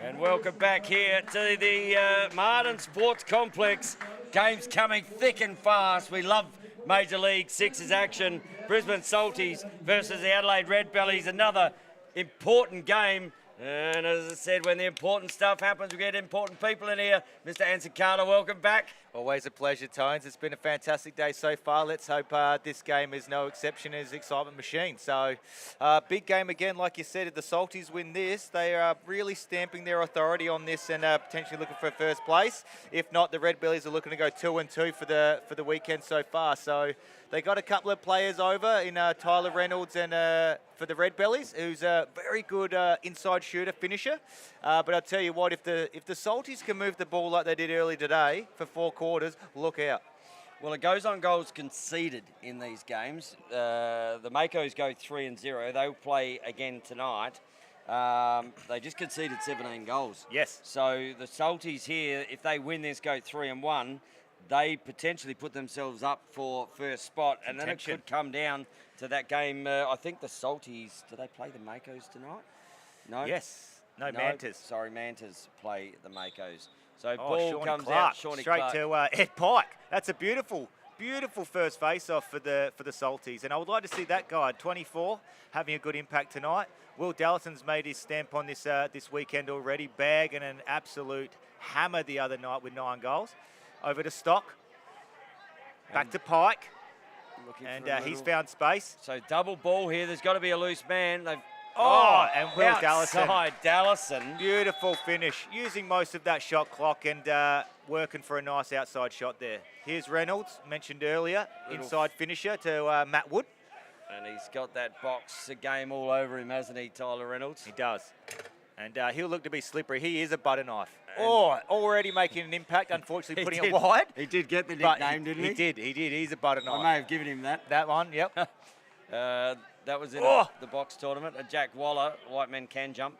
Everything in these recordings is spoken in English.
And welcome back here to the Martin Sports Complex. Games coming thick and fast. We love Major League Six's action. Brisbane Salties versus the Adelaide Redbellies. Another important game. And as I said, when the important stuff happens, we get important people in here. Mr. Anson Carter, welcome back. Always a pleasure, Tones. It's been a fantastic day so far. Let's hope this game is no exception as excitement machine. So, big game again, like you said. If the Salties win this, they are really stamping their authority on this and potentially looking for first place. If not, the Redbellies are looking to go 2-2 for the weekend so far. So, they got a couple of players over in Tyler Reynolds and for the Redbellies, who's a very good inside shooter finisher. But I'll tell you what, if the Salties can move the ball like they did early today for 4 quarters, look out. Well, it goes on goals conceded in these games. The Makos go 3-0. They'll play again tonight. They just conceded 17 goals. Yes. So the Salties here, if they win this, go 3-1. They potentially put themselves up for first spot, and then it could come down to that game. I think the Salties, do they play the Makos tonight? No? Yes. No, Mantas. Sorry, Mantas play the Makos. So ball Shawnee comes Clark, out, Shawnee straight Clark. to Ed Pike. That's a beautiful first face-off for the Salties, and I would like to see that guy, 24, having a good impact tonight. Will Dallason's made his stamp on this this weekend already, bagging an absolute hammer the other night with 9 goals. Over to Stock, back to Pike, and he's found space. So double ball here. There's got to be a loose man. And Will outside Dallison. Beautiful finish, using most of that shot clock and working for a nice outside shot there. Here's Reynolds, mentioned earlier, inside finisher to Matt Wood. And he's got that box game all over him, hasn't he, Tyler Reynolds? He does. And he'll look to be slippery. He is a butter knife. Already making an impact, unfortunately putting it wide. He did get the nickname, didn't he? He did. He's a butter knife. I may have given him that. That one, yep. That was in the box tournament. Jack Waller, white men can jump,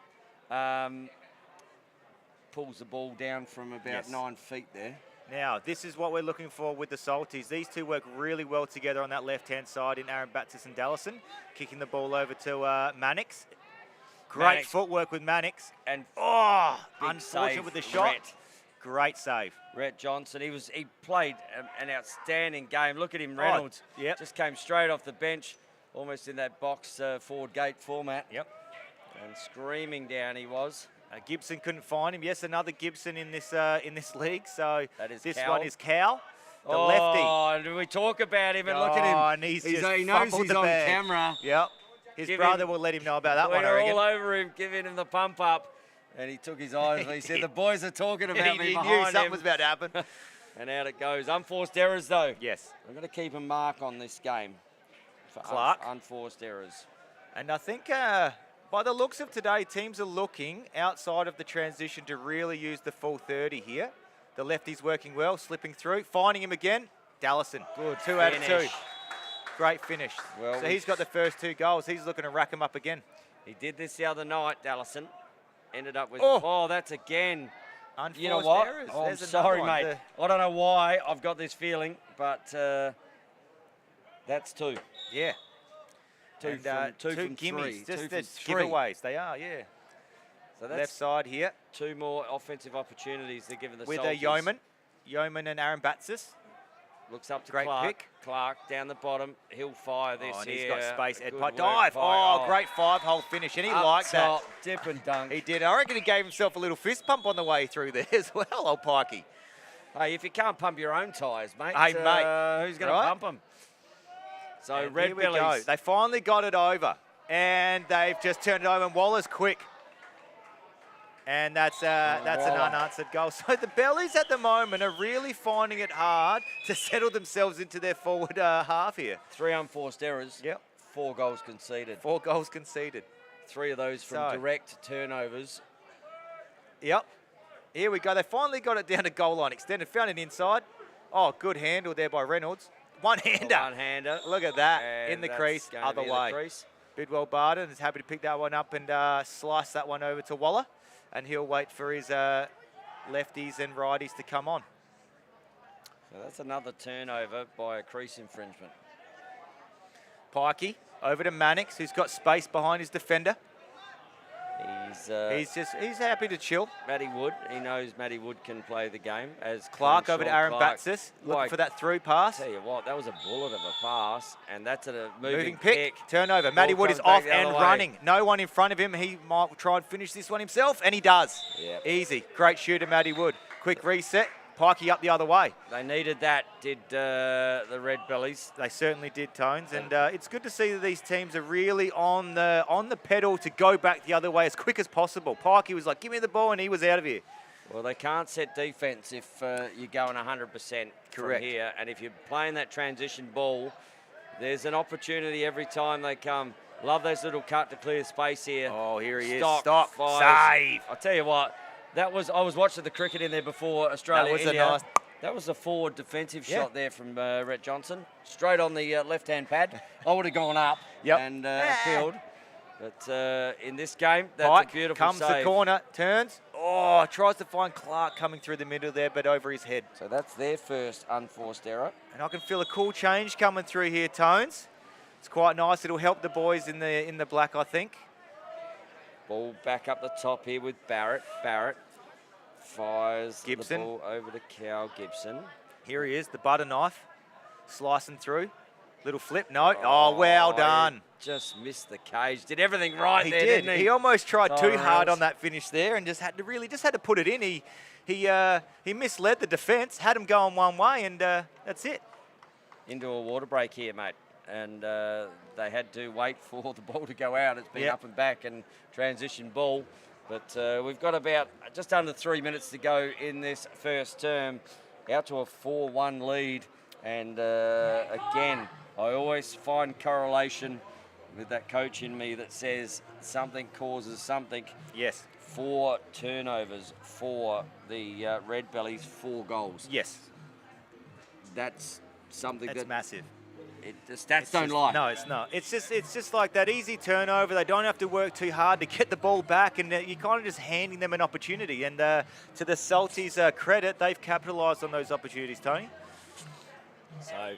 pulls the ball down from about 9 feet there. Now, this is what we're looking for with the Salties. These two work really well together on that left-hand side in Aaron Batsis and Dallison, kicking the ball over to Mannix. Great footwork with Mannix. And unfortunate with the shot. Great save. Rhett Johnson, he played an outstanding game. Look at him, Reynolds. Just came straight off the bench, almost in that box forward gate format. Yep. And screaming down he was. Gibson couldn't find him. Yes, another Gibson in this league. So this Cowell. one is Cowell, the lefty. Oh, do we talk about him and look at him? And he knows he's on bag. camera. Yep. His brother will let him know about that one, I reckon. All over him, giving him the pump up. And he took his eyes off. He said, the boys are talking about me behind him. He knew something was about to happen. And out it goes. Unforced errors, though. Yes. I'm going to keep a mark on this game for Clark. Unforced errors. And I think by the looks of today, teams are looking outside of the transition to really use the full 30 here. The lefty's working well, slipping through. Finding him again. Dallison. Good 2 out of 2. Great finish. Well, so he's got the first 2 goals. He's looking to rack them up again. He did this the other night, Dallison. Ended up with, that's again. Unforced you know what? errors. I'm sorry, mate. I don't know why I've got this feeling, but that's 2. Yeah. Two from gimmies. 3. Just 2 the from 3. giveaways. They are, yeah. So that's left side here. 2 more offensive opportunities they're giving the with Salties. Yeoman and Aaron Batsis. Looks up to Great Clark. pick. Clark down the bottom. He'll fire this and here. he's got space. Ed Pike. Good Dive. work, Great 5-hole finish. And he Up liked top, that. Dip and dunk. He did. I reckon he gave himself a little fist pump on the way through there as well, old Pikey. Hey, if you can't pump your own tyres, mate, hey, mate. Who's going to pump them? So Redbellies. They finally got it over. And they've just turned it over. And Waller's quick. And that's an unanswered goal. So the Bellies at the moment are really finding it hard to settle themselves into their forward half here. 3 unforced errors. Yep. 4 goals conceded. 4 goals conceded. 3 of those from direct turnovers. Yep. Here we go. They finally got it down to goal line extended. Found it inside. Oh, good handle there by Reynolds. One-hander. One-hander. Look at that. And in the crease, other way. Bidwell Barden is happy to pick that one up and slice that one over to Waller. And he'll wait for his lefties and righties to come on. So that's another turnover by a crease infringement. Pikey over to Mannix, who's got space behind his defender. He's happy to chill. Matty Wood. He knows Matty Wood can play the game. As Clark over to Aaron Batsis, looking for that through pass. Tell you what, that was a bullet of a pass, and that's a moving pick. Turnover. Matty Wood is off and running. No one in front of him. He might try and finish this one himself, and he does. Yep. Easy. Great shooter, Matty Wood. Quick reset. Pikey up the other way. They needed that, did the Redbellies. They certainly did, Tones, and it's good to see that these teams are really on the pedal to go back the other way as quick as possible. Pikey was like, give me the ball, and he was out of here. Well, they can't set defence if you're going 100% from here, and if you're playing that transition ball, there's an opportunity every time they come. Love those little cut to clear space here. Oh, here he is. Stop. Save. I'll tell you what. I was watching the cricket in there before Australia. That was a forward defensive shot there from Rhett Johnson. Straight on the left-hand pad. I would have gone up and filled. But in this game, that's a beautiful comes save. The corner, turns. Oh, tries to find Clark coming through the middle there, but over his head. So that's their first unforced error. And I can feel a cool change coming through here, Tones. It's quite nice. It'll help the boys in the black, I think. Ball back up the top here with Barrett. Barrett fires Gibson. The ball over to Cal Gibson. Here he is, the butter knife, slicing through. Little flip, no. Oh, well done. Just missed the cage. Did everything right he there, did. didn't he? He almost tried too hard else. on that finish there and just had to put it in. He misled the defence, had him going one way, and that's it. Into a water break here, mate. And they had to wait for the ball to go out. It's been up and back and transition ball. But we've got about just under 3 minutes to go in this first term. Out to a 4-1 lead. And again, I always find correlation with that coach in me that says something causes something. Yes. 4 turnovers for the Redbellies, 4 goals. Yes. That's something that's massive. The stats don't lie. No, it's not. It's just like that easy turnover. They don't have to work too hard to get the ball back, and you're kind of just handing them an opportunity. And to the Salties' credit, they've capitalised on those opportunities, Tony. So,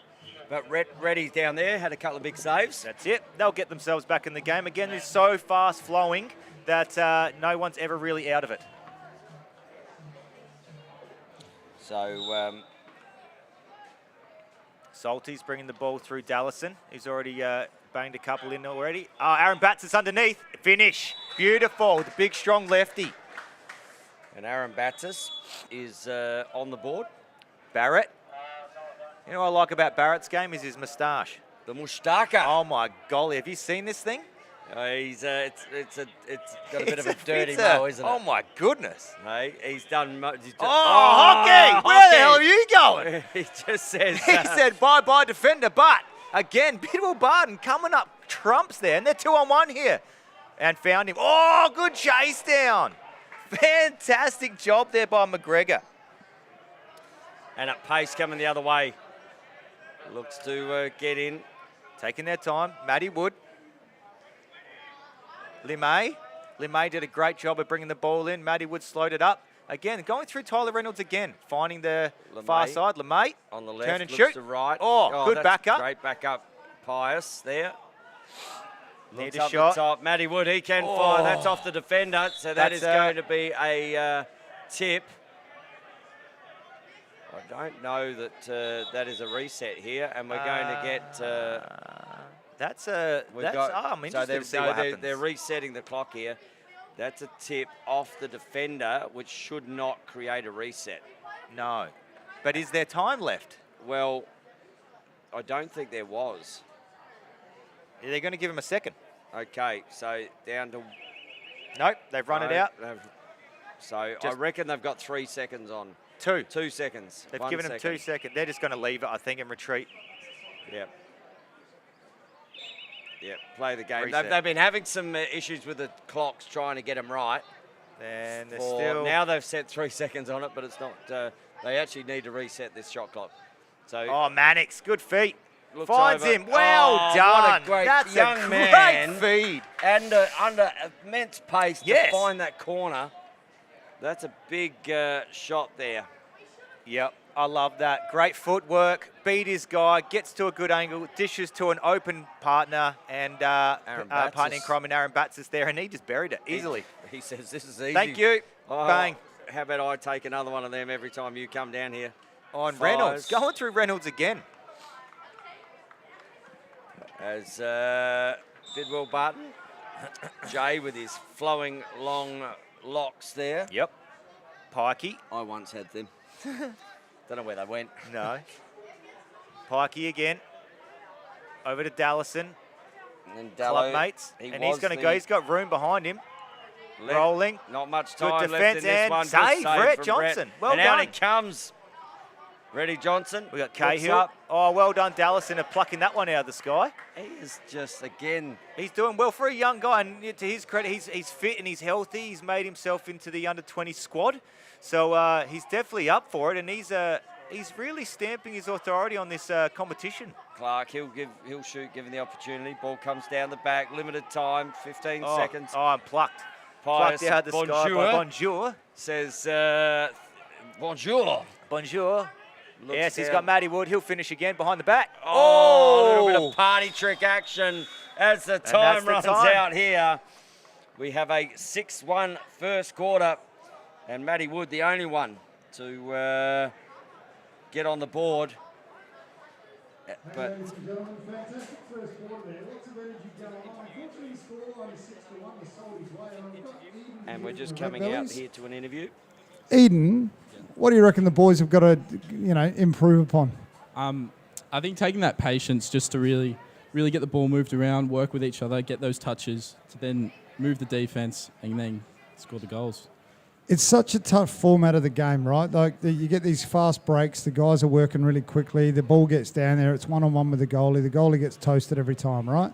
but Reddy's down there, had a couple of big saves. That's it. They'll get themselves back in the game. Again, it's so fast-flowing that no one's ever really out of it. So, Salties bringing the ball through Dallison. He's already banged a couple in already. Oh, Aaron Batts is underneath. Finish. Beautiful. The big, strong lefty. And Aaron Battis is on the board. Barrett. You know what I like about Barrett's game is his moustache. The moustache. Oh, my golly. Have you seen this thing? It's got a bit of a dirty mo, isn't it? Oh, my goodness. Hey, he's done... hockey! Where the hell are you going? He just says... He said, bye-bye, defender. But, again, Bidwell Barton coming up trumps there. And they're 2-on-1 here. And found him. Oh, good chase down. Fantastic job there by McGregor. And at pace coming the other way. Looks to get in. Taking their time. Matty Wood. Limay did a great job of bringing the ball in. Matty Wood slowed it up. Again, going through Tyler Reynolds again. Finding the far side. Limay. On the left. Turn and looks shoot. To right. Oh, good backup. Great backup. Pius there. Need Looks a up shot. the top. Matty Wood, he can fire. That's off the defender. So that is going to be a tip. I don't know that that is a reset here, and we're going to get... I'm interested to see what happens. They're resetting the clock here. That's a tip off the defender, which should not create a reset. No. But is there time left? Well, I don't think there was. They're going to give him a second. Okay, so down to... Nope, they've run it out. So I reckon they've got 3 seconds on. 2. 2 seconds. They've given him 2 seconds. They're just going to leave it, I think, and retreat. Yep. Yep, play the game. Reset. They've been having some issues with the clocks trying to get them right. And they're still... Now they've set 3 seconds on it, but it's not... they actually need to reset this shot clock. So. Oh, Mannix, good feet. Finds him. Well done. What a That's young a great feed. And under immense pace to find that corner. That's a big shot there. Yep. I love that. Great footwork, beat his guy, gets to a good angle, dishes to an open partner, and partner in crime and Aaron Batsis there, and he just buried it easily. He says, this is easy. Thank you. Oh, Bang. How about I take another one of them every time you come down here? On Reynolds. Going through Reynolds again. As Bidwell Barton. Jay with his flowing long locks there. Yep. Pikey. I once had them. Don't know where they went. No. Pikey again. Over to Dallison. And Club mates. And he's going to go. He's got room behind him. Rolling. Not much time good left defense in this and one. save, Brett from Johnson. Brett. Well and done. out he comes. Ready Johnson. We got Cahill. Oh, well done, Dallison, of plucking that one out of the sky. He is just, again... He's doing well for a young guy, and to his credit, he's fit and he's healthy. He's made himself into the under-20 squad. So he's definitely up for it, and he's really stamping his authority on this competition. Clark, he'll shoot given the opportunity. Ball comes down the back, limited time, 15 seconds. Oh, I'm plucked. Pius Plucked out of the sky by Bonjour. Says, bonjour. Bonjour. Yes, he's got Matty Wood. He'll finish again behind the back. Oh, a little bit of party trick action as the time runs out here. We have a 6-1 first quarter, and Matty Wood the only one to get on the board. But and we're just coming out here to an interview. Eden, what do you reckon the boys have got to, improve upon? I think taking that patience just to really get the ball moved around, work with each other, get those touches, to then move the defense and then score the goals. It's such a tough format of the game, right? Like you get these fast breaks, the guys are working really quickly, the ball gets down there, it's one-on-one with the goalie gets toasted every time, right?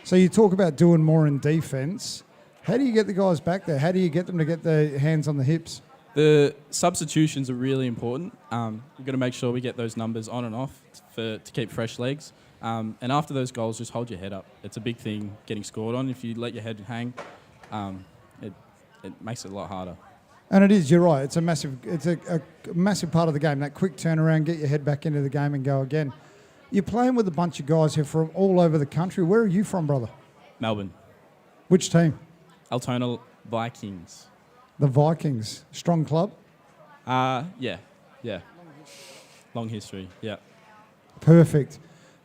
So you talk about doing more in defense. How do you get the guys back there? How do you get them to get their hands on the hips? The substitutions are really important. We've got to make sure we get those numbers on and off to keep fresh legs. And after those goals, just hold your head up. It's a big thing getting scored on. If you let your head hang, it makes it a lot harder. And it is, you're right. It's a massive part of the game. That quick turnaround, get your head back into the game and go again. You're playing with a bunch of guys who are from all over the country. Where are you from, brother? Melbourne. Which team? Altona Vikings. The Vikings. Strong club? Yeah. Long history, yeah. Perfect.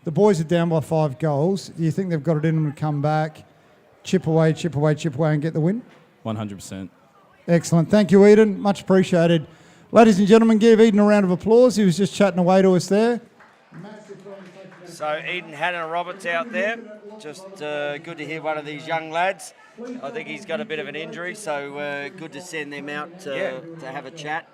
The boys are down by 5 goals. Do you think they've got it in them to come back, chip away, and get the win? 100%. Excellent. Thank you, Eden. Much appreciated. Ladies and gentlemen, give Eden a round of applause. He was just chatting away to us there. So Eden Hannah Roberts out there. Just good to hear one of these young lads. I think he's got a bit of an injury, so good to send them out to have a chat.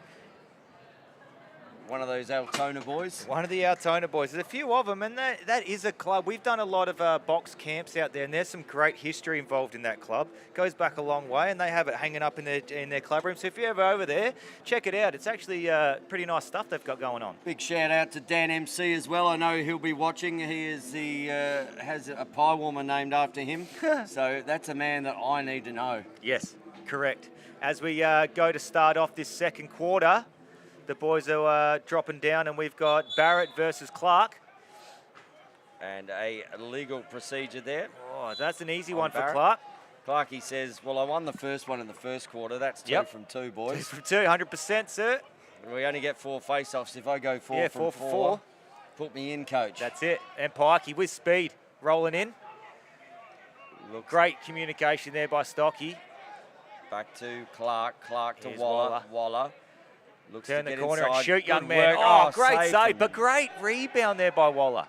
One of those Altona boys. One of the Altona boys. There's a few of them, and that is a club. We've done a lot of box camps out there, and there's some great history involved in that club. Goes back a long way, and they have it hanging up in their club room. So if you're ever over there, check it out. It's actually pretty nice stuff they've got going on. Big shout out to Dan MC as well. I know he'll be watching. He is has a pie warmer named after him. So that's a man that I need to know. Yes, correct. As we go to start off this second quarter, the boys are dropping down, and we've got Barrett versus Clark. And a legal procedure there. Oh, that's an easy one Barrett. for Clark. Clarky says, well, I won the first one in the first quarter. That's 2 from 2, boys. 2 from 2, 100%, sir. We only get 4 face-offs. If I go 4 from 4, put me in, coach. That's it. And Pikey with speed, rolling in. Great communication there by Stocky. Back to Clark. Clark to Here's Waller. Looks Turn to the get corner inside. and shoot, young Good man. work. Oh, great save, save, but great rebound there by Waller.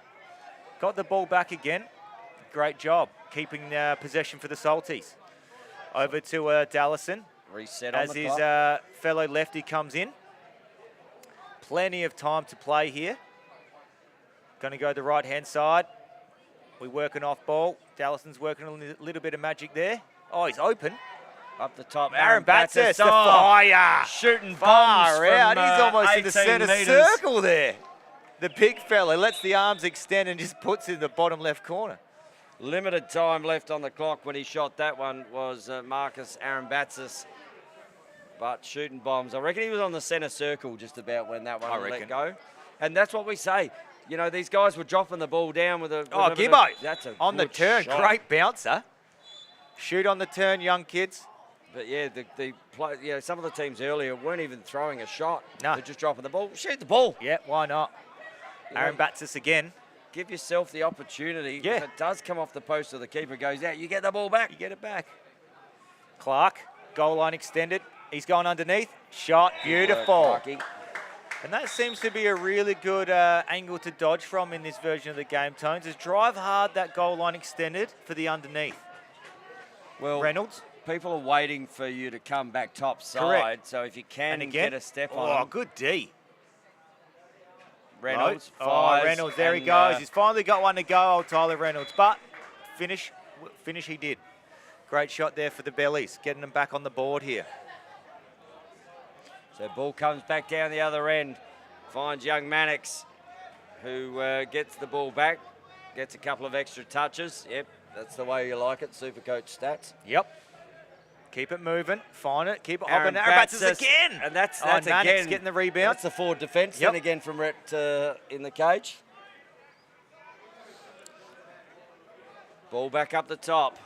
Got the ball back again. Great job keeping possession for the Salties. Over to Dallison. Reset on as the his clock. fellow lefty comes in. Plenty of time to play here. Going to go the right-hand side. We're working off ball. Dallason's working a little bit of magic there. Oh, he's open. Up the top, Aaron Batsis, the fire. Shooting Far bombs out. from, He's almost in the 18 centre metres. circle there. The big fella lets the arms extend and just puts it in the bottom left corner. Limited time left on the clock when he shot that one was Marcus Aaron Batsis. but shooting bombs. I reckon he was on the centre circle just about when that one I let reckon. go. And that's what we say. You know, these guys were dropping the ball down with a... Oh, with a- Gibbo. That's a on the good turn. shot. Great bouncer. Shoot on the turn, young kids. But yeah, some of the teams earlier weren't even throwing a shot. No. They're just dropping the ball. Shoot the ball. Yeah, why not? You Aaron know, bats us again. Give yourself the opportunity. Yeah. If it does come off the post or the keeper goes out, you get the ball back. You get it back. Clark, goal line extended. He's going underneath. Shot, beautiful. Clarky. And that seems to be a really good angle to dodge from in this version of the game, Tones, is drive hard that goal line extended for the underneath. Well, Reynolds. people are waiting for you to come back top side. Correct. So if you can And again. get a step Oh, on good D. Reynolds, Oh, fires, Reynolds, there he and, goes. He's finally got one to go, old Tyler Reynolds. But finish he did. Great shot there for the Bellies, getting them back on the board here. So ball comes back down the other end. Finds young Mannix, who gets the ball back. Gets a couple of extra touches. Yep, that's the way you like it. Supercoach stats. Yep. Keep it moving. Find it. Keep it Aaron hopping. Aaron Bats Batsis, again. And that's Mannix again getting the rebound. That's the forward defence. Yep. Then again from Rhett in the cage. Ball back up the top.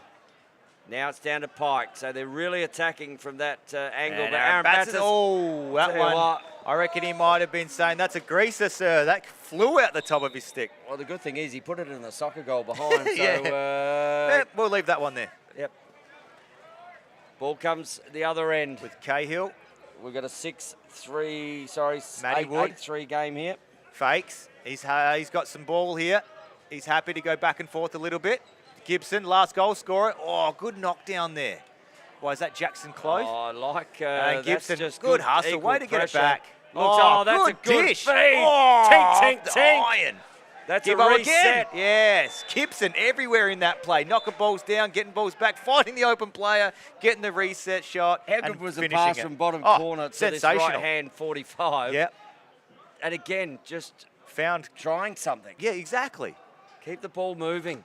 Now it's down to Pike. So they're really attacking from that angle. And but Aaron Batsis, Batsis, oh, that tell you one. what. I reckon he might have been saying, that's a greaser, sir. That flew out the top of his stick. Well, the good thing is he put it in the soccer goal behind. So, Yeah, we'll leave that one there. Yep. Ball comes the other end. With Cahill, We've got a 6-3, Matty Wood. 8-3 game here. fakes. He's got some ball here. He's happy to go back and forth a little bit. Gibson, last goal scorer. Oh, good knockdown there. Why is that Jackson close? Oh, I like Gibson, that's just good hustle. equal Way to get it pressure. back. Looks, that's a good dish. feed. Oh, Tink, tink, the tink. iron. That's Gibbo a reset. again. Yes, Gibson everywhere in that play. Knocking balls down, getting balls back, finding the open player, getting the reset shot. How and good was the finishing pass it. from bottom Oh, corner to this sensational. right hand 45? Yep, And again, just found. trying something. Yeah, exactly. Keep the ball moving.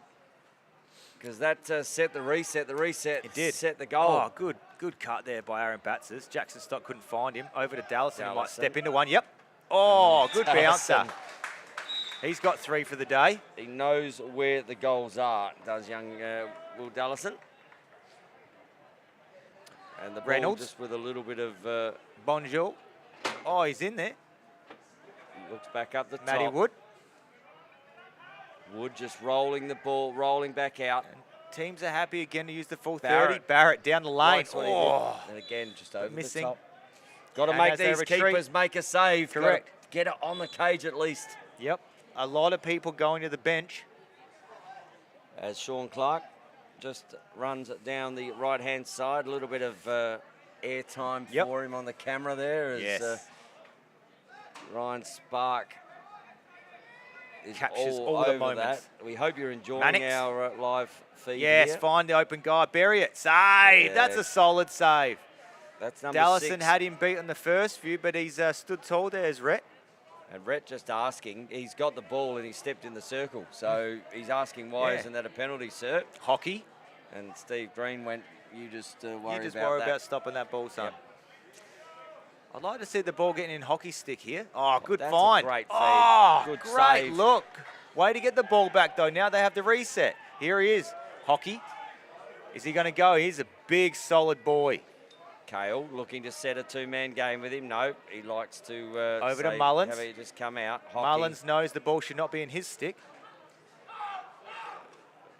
Because that set the reset. The reset It did. set the goal. Oh, good cut there by Aaron Batsis. Jackson Stock couldn't find him. Over to Dallas, and he might Dallison. step into one. Yep. Oh, good bouncer. Dallison. He's got 3 for the day. He knows where the goals are, does young Will Dallison. And the ball Reynolds. just with a little bit of... Bonjour. Oh, he's in there. looks back up the Matty top. Wood. Wood just rolling the ball, rolling back out. Teams are happy again to use the full 30. Barrett. Barrett down the lane. Likes what he did. Oh, And again, just over missing. the top. Got to And make as they these retreat- keepers make a save. Gotta Correct. get it on the cage at least. yep. A lot of people going to the bench. As Sean Clark just runs it down the right-hand side. A little bit of airtime Yep. for him on the camera there. As, Yes. Ryan Spark is Captures all all the over moments. that. We hope you're enjoying Mannix. our live feed Yes, here. find the open guy. Bury it. Save. Yeah. That's a solid save. That's number Dallison 6. had him beat on the first view, but he's stood tall there as Rhett. And Rhett just asking, he's got the ball and he stepped in the circle. So he's asking, why Yeah. isn't that a penalty, sir? Hockey. And Steve Green went, you just worry You just about worry that. about stopping that ball, son. Yep. I'd like to see the ball getting in hockey stick here. Oh, good That's a find. great feed. Oh, Good great save. look. Way to get the ball back, though. Now they have the reset. Here he is. Hockey. Is he going to go? He's a big, solid boy. Kale looking to set a two-man game with him. No, he likes to Over to say, Mullins. have he just come out. Hockey. Mullins knows the ball should not be in his stick.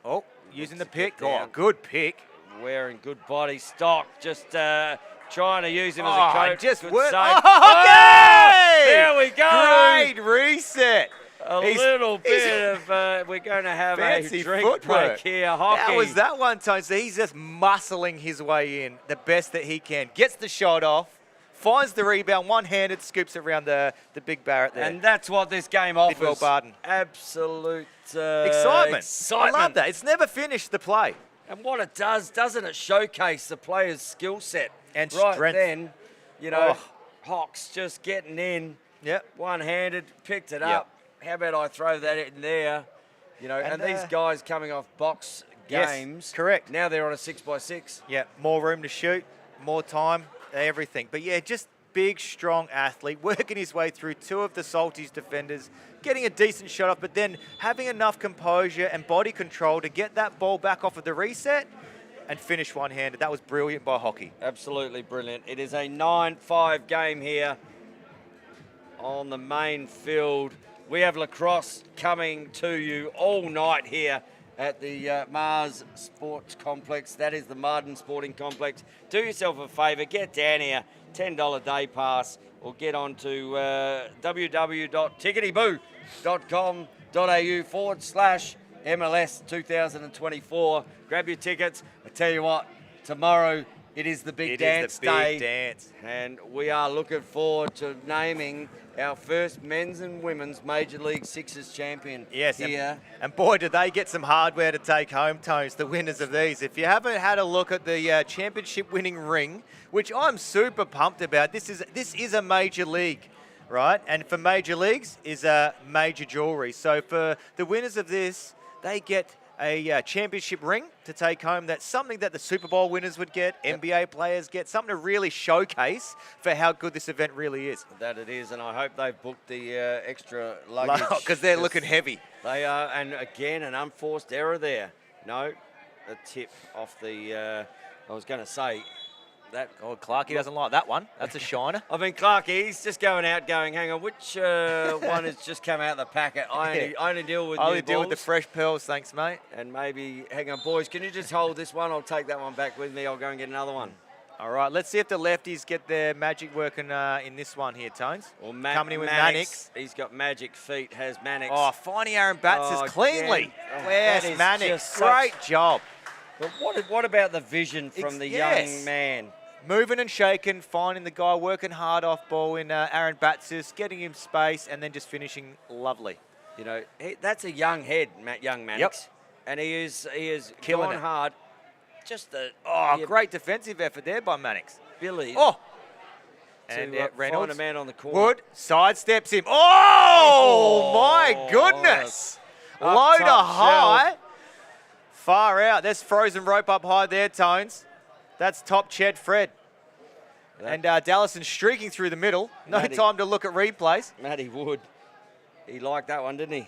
Oh, using the to get pick. Oh, down. good pick. Wearing good body stock. Just trying to use him as Oh, a coach. just Good work. save. Oh, Oh, okay! there we go. Great reset. A He's- little he's- bit of, we're going to have Fancy a drink footwork. break here. Hockey. That was that one, Tony. So he's just muscling his way in the best that he can. Gets the shot off, finds the rebound, one-handed, scoops around the big Barrett there. And that's what this game offers. Well, Barden. Absolute Excitement. excitement. I love that. It's never finished the play. And what it does, doesn't it showcase the player's skill set? And right strength. then, you know, Oh. Hawks just getting in, Yep. one-handed, picked it Yep. up. How about I throw that in there? You know, and these guys coming off box Yes, games. correct. Now they're on a 6x6. Yeah, more room to shoot, more time. everything. But yeah, just big, strong athlete, working his way through two of the Salties defenders, getting a decent shot off, but then having enough composure and body control to get that ball back off of the reset and finish one-handed. That was brilliant by Hockey. Absolutely brilliant. It is a 9-5 game here on the main field. We have lacrosse coming to you all night here at the Mars Sports Complex. That is the Marden Sporting Complex. Do yourself a favour, get down here, $10 day pass, or get on to www.ticketyboo.com.au/MLS 2024. Grab your tickets. I tell you what, tomorrow it is the big dance day. And we are looking forward to naming our first men's and women's Major League Sixes champion here. And boy, do they get some hardware to take home, Tones, the winners of these. If you haven't had a look at the championship winning ring, which I'm super pumped about, this is a major league, right? And for major leagues is a major jewelry. So for the winners of this, they get a championship ring to take home. That's something that the Super Bowl winners would get, NBA players get, something to really showcase for how good this event really is. That it is, and I hope they've booked the extra luggage. Because they're looking heavy. They are, and again, an unforced error there. No, a tip off the, I was going to say, that. Oh, Clarkey doesn't like that one. That's a shiner. I mean, Clarkey, he's just going out going, hang on, which one has just come out of the packet? I only deal with with the fresh pearls, thanks, mate. And maybe, hang on, boys, can you just hold this one? I'll take that one back with me. I'll go and get another one. All right, let's see if the lefties get their magic working in this one here, Tones. Well, coming in with Mannix. He's got magic feet, has Mannix. Oh, finding Aaron Batts cleanly. Yes, Mannix, great job. But what about the vision from the young man? Moving and shaking, finding the guy, working hard off ball in Aaron Batsis, getting him space, and then just finishing lovely. You know, that's a young head, young Mannix. Yep. And he is killing gone it hard. Just great defensive effort there by Mannix. Billy. Oh! And Reynolds. find a man on the corner. Wood sidesteps him. Oh, my goodness. Loader high. Far out. There's frozen rope up high there, Tones. That's top Ched Fred. And Dallison streaking through the middle. No time to look at replays. Matty Wood. He liked that one, didn't he?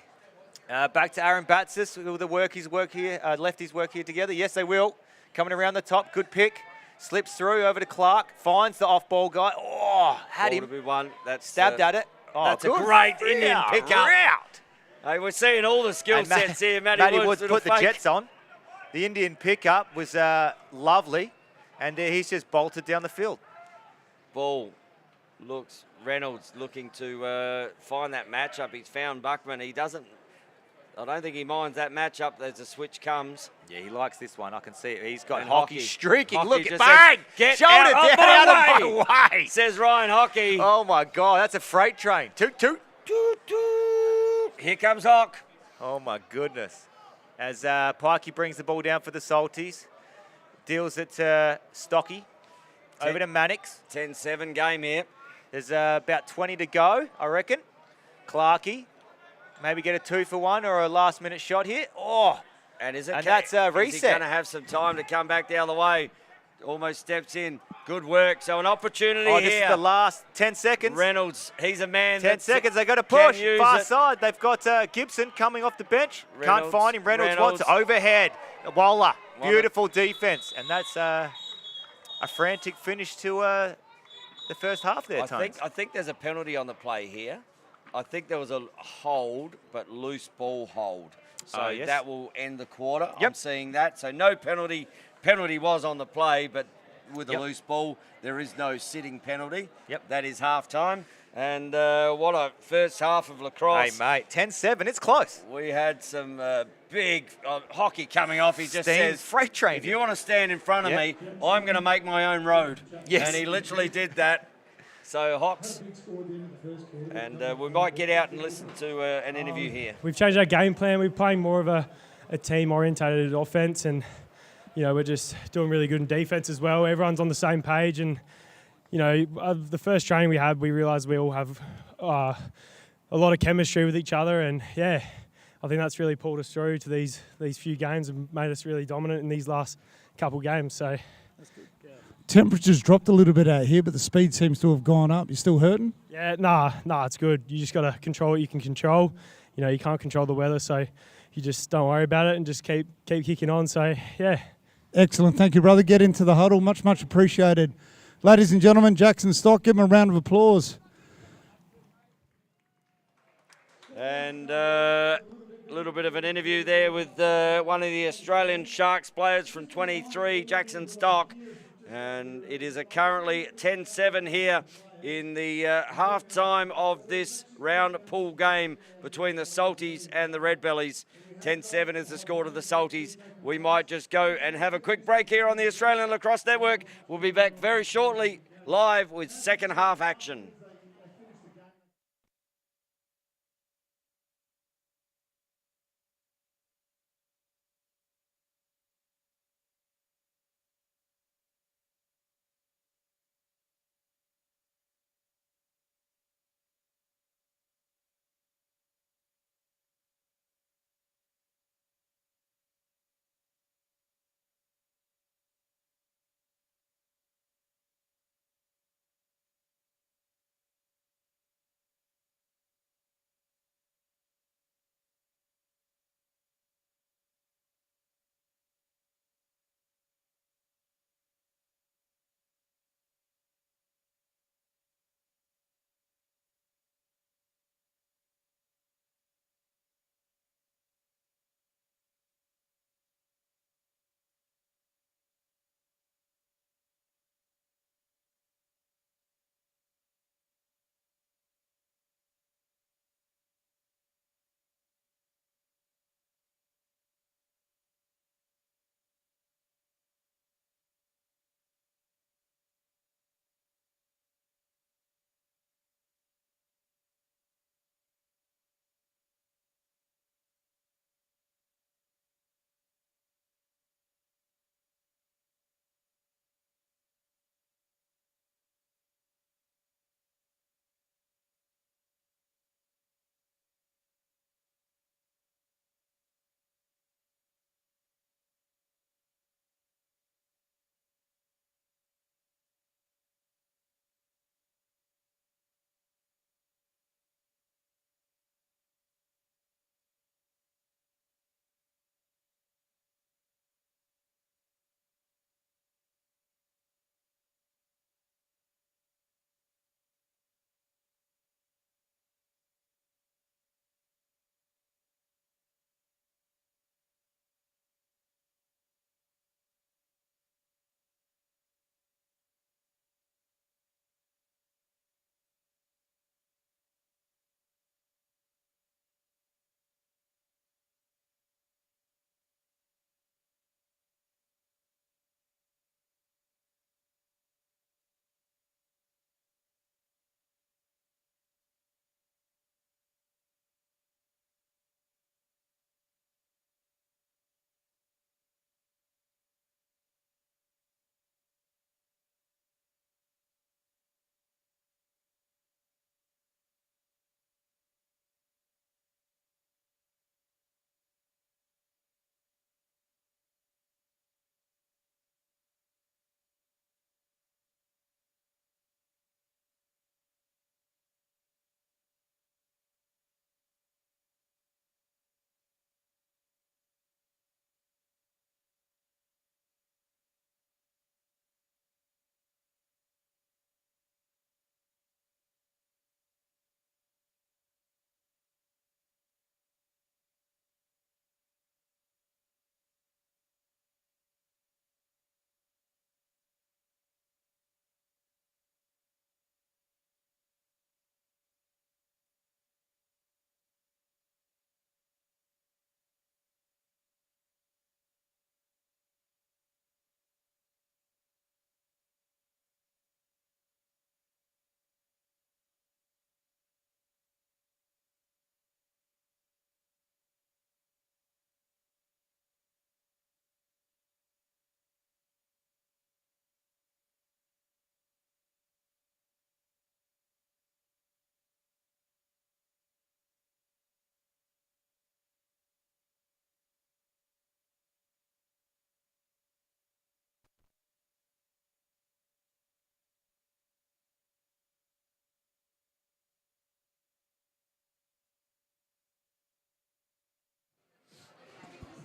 Back to Aaron Batsis. Will the lefties work here together? Yes, they will. Coming around the top. Good pick. Slips through over to Clark. Finds the off-ball guy. Oh, had him. Stabbed at it. Oh, that's good. A great Indian pickup. Route. Hey, we're seeing all the skill sets here. Matty Woods put the Jets on. The Indian pickup was lovely. And he's just bolted down the field. Ball looks, Reynolds looking to find that matchup. He's found Buckman. He doesn't, I don't think he minds that matchup as the switch comes. Yeah, he likes this one. I can see it. He's got Hockey streaking. Hockey Look at bang! Get Shoulder out down of my way. Says Ryan Hockey. Oh, my God. That's a freight train. Toot, toot. Toot, toot. Here comes Hock. Oh, my goodness. As Pikey brings the ball down for the Salties. Deals it to Stocky. Over to Mannix. 10-7 game here. There's about 20 to go, I reckon. Clarkey. Maybe get a 2-for-1 or a last-minute shot here. Oh! And that's a reset. Is he going to have some time to come back the other way? Almost steps in. Good work. So an opportunity here. This is the last 10 seconds. Reynolds, he's a man. 10 seconds. They got to push. Far side. They've got Gibson coming off the bench. Can't find him. Reynolds wants overhead. Waller. Beautiful defense. And that's a frantic finish to the first half there, Tones. I think there's a penalty on the play here. I think there was a hold, but loose ball hold. So that will end the quarter. Yep. I'm seeing that. So no penalty. Penalty was on the play, but with a loose ball, there is no sitting penalty. Yep. That is half-time. And what a first half of lacrosse. Hey, mate, 10-7. It's close. We had some big Hockey coming off. He just says, freight train. if you want to stand in front of me, I'm going to make my own road. Yes. And he literally did that. So, Hawks, and we might get out and listen to an interview here. We've changed our game plan. We're playing more of a team-orientated offense, and we're just doing really good in defense as well. Everyone's on the same page, and the first training we had, we realised we all have a lot of chemistry with each other, and I think that's really pulled us through to these few games and made us really dominant in these last couple games. So. That's good. temperature's dropped a little bit out here, but the speed seems to have gone up. You still hurting? Yeah, nah, it's good. You just got to control what you can control. You know, you can't control the weather, so you just don't worry about it and just keep kicking on. So, yeah. Excellent. Thank you, brother. Get into the huddle. Much, much appreciated. Ladies and gentlemen, Jackson Stock, give him a round of applause. And a little bit of an interview there with one of the Australian Sharks players from 23, Jackson Stock. And it is currently 10-7 here in the half-time of this round pool game between the Salties and the Redbellies. 10-7 is the score to the Salties. We might just go and have a quick break here on the Australian Lacrosse Network. We'll be back very shortly live with second half action.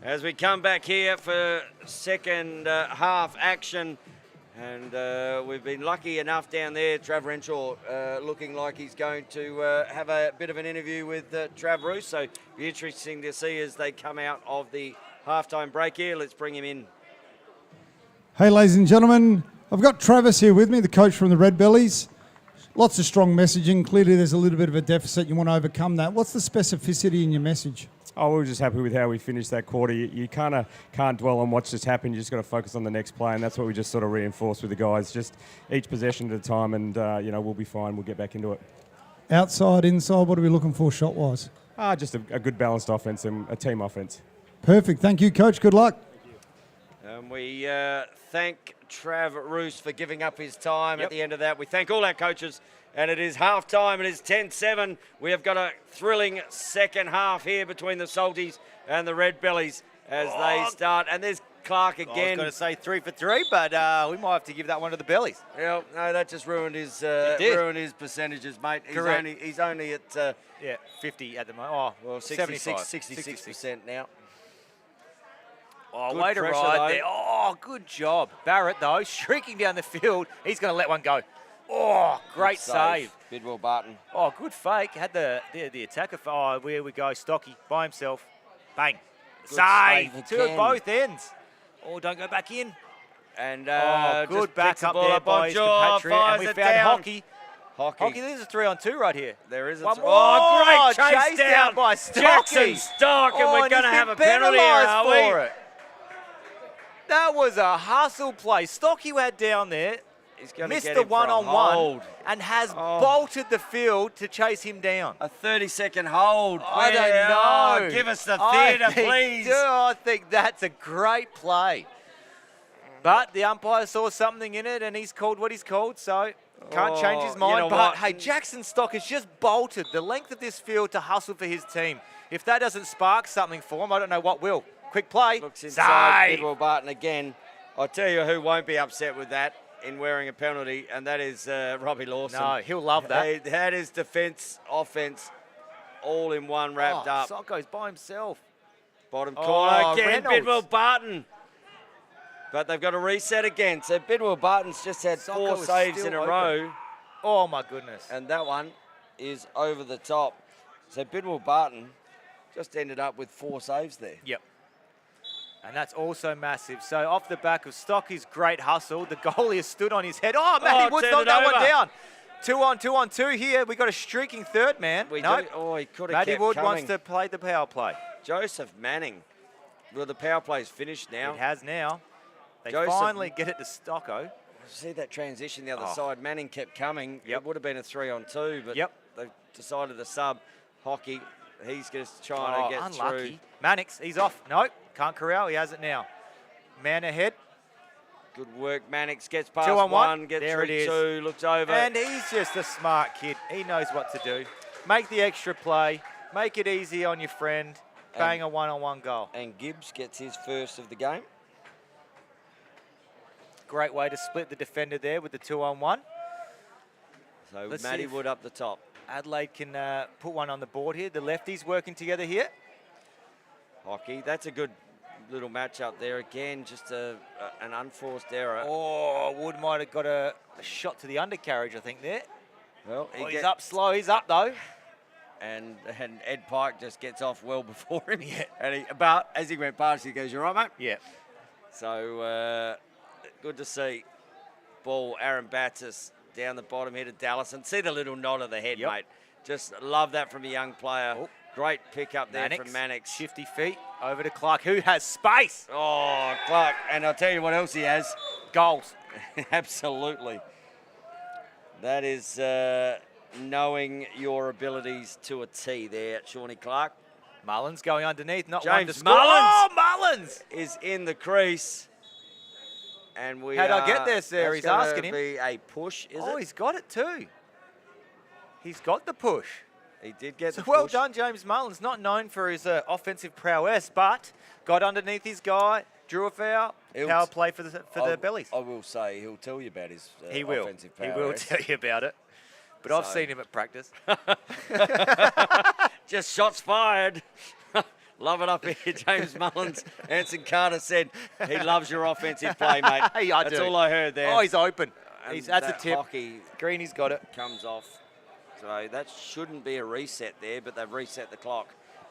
As we come back here for second half action, and we've been lucky enough down there, Trav Renshaw looking like he's going to have a bit of an interview with Trav Roos, so it'll be interesting to see as they come out of the halftime break here. Let's bring him in. Hey, ladies and gentlemen, I've got Travis here with me, the coach from the Redbellies. Lots of strong messaging. Clearly there's a little bit of a deficit. You want to overcome that. What's the specificity in your message? Oh, we were just happy with how we finished that quarter. You kind of can't dwell on what's just happened. You just got to focus on the next play, and that's what we just sort of reinforced with the guys. Just each possession at a time, and we'll be fine. We'll get back into it. Outside, inside, what are we looking for shot-wise? Just a good balanced offense and a team offense. Perfect. Thank you, Coach. Good luck. And we thank Trav Roos for giving up his time at the end of that. We thank all our coaches. And it is half time. It is 10-7. We have got a thrilling second half here between the Salties and the Redbellies as they start. And there's Clark again. I was going to say 3 for 3, but we might have to give that one to the Bellies. Yeah, no, that just ruined his percentages, mate. He's only at 50 at the moment. Oh, well, 66% now. Oh, Good way to pressure, ride though. there. Oh, good job. Barrett, though, shrieking down the field. He's going to let one go. Oh, great save. Bidwell Barton. Oh, good fake. Had the attacker. Oh, where we go. Stocky by himself. Bang. Good Save. save Two at again. both ends. Oh, don't go back in. And Good just back picks the up ball there up by on his Jaw, compatriot. And fires we it found down. Hockey. Hockey. There's a 3-on-2 right here. There is a One more. great chase chased down out by Stocky. Jackson Stock, and we're going to have a penalty here, are we? for it. That was a hustle play. Stocky had down there. He's going to Missed get the him for a one-on-one hold. and has bolted the field to chase him down. A 30-second hold. I don't Where- know. Oh, give us the I theatre, think- please. I think that's a great play. But the umpire saw something in it, and he's called what he's called, so can't change his you mind. know But, what? hey, Jackson Stock has just bolted the length of this field to hustle for his team. If that doesn't spark something for him, I don't know what will. Quick play. Looks inside. Save. Bidwell Barton again. I'll tell you who won't be upset with that in wearing a penalty, and that is Robbie Lawson. No, he'll love that. He had his defence, offence, all in one wrapped up. Socko's by himself. Bottom corner again, Reynolds. Bidwell Barton. But they've got to reset again. So Bidwell Barton's just had Socko 4 is saves still in a open. row, Oh, my goodness. and that one is over the top. So Bidwell Barton just ended up with 4 saves there. Yep. And that's also massive. So off the back of Stocky's great hustle, the goalie has stood on his head. Oh, Matty Woods turned knocked it that one over. down. 2-on-2 here. We got a streaking third man. We No. do. Oh, he could have Matty kept Wood coming. wants to play the power play. Joseph Manning. Well, the power play's finished now. It has now. They Joseph- finally get it to Stocko. See that transition the other Oh. side. Manning kept coming. Yep. It would have been a 3-on-2, but Yep. they decided to sub Hockey. He's just trying to get unlucky. through. Mannix, he's off. No, can't corral. He has it now. Man ahead. Good work. Mannix gets past 2-on-1. one, gets There through it is. 2, looks over. And he's just a smart kid. He knows what to do. Make the extra play. Make it easy on your friend. Bang a 1-on-1 goal. And Gibbs gets his first of the game. Great way to split the defender there with the 2-on-1. So Let's see Matty if- Wood up the top. Adelaide can put one on the board here. The lefties working together here. Hockey. That's a good little match up there again. Just an unforced error. Oh, Wood might have got a shot to the undercarriage, I think, there. Well, He's up slow. He's up, though. And Ed Pike just gets off well before him. Yeah. But as he went past, he goes, "You all right, mate?" Yeah. So good to see. Ball, Aaron Battis down the bottom here to Dallas. And see the little nod of the head, Yep. mate. Just love that from a young player. Oh. Great pick up there Mannix. from Mannix. Shifty feet over to Clark, who has space. Oh, Clark. And I'll tell you what else he has. Goals. Absolutely. That is knowing your abilities to a T there, Shawnee Clark. Mullins going underneath, not James one to score. Mullins. Oh, Mullins! Is in the crease. And we How'd I get there, sir? that's He's gonna asking him. Be a push, is Oh, it? he's got it too. He's got the push. He did get So the well push. done, James Mullins. Not known for his offensive prowess, but got underneath his guy, drew a foul. He'll Power t- play for the Bellies. I will say he'll tell you about his He will. offensive He power. will tell you about it. But I've So- seen him at practice. Just shots fired. Love it up here. James Mullins, Anson Carter said he loves your offensive play, mate. Hey, I That's do. all I heard there. Oh, he's open. And That's a that tip. hockey Greeny's got it. comes off. So that shouldn't be a reset there, but they've reset the clock.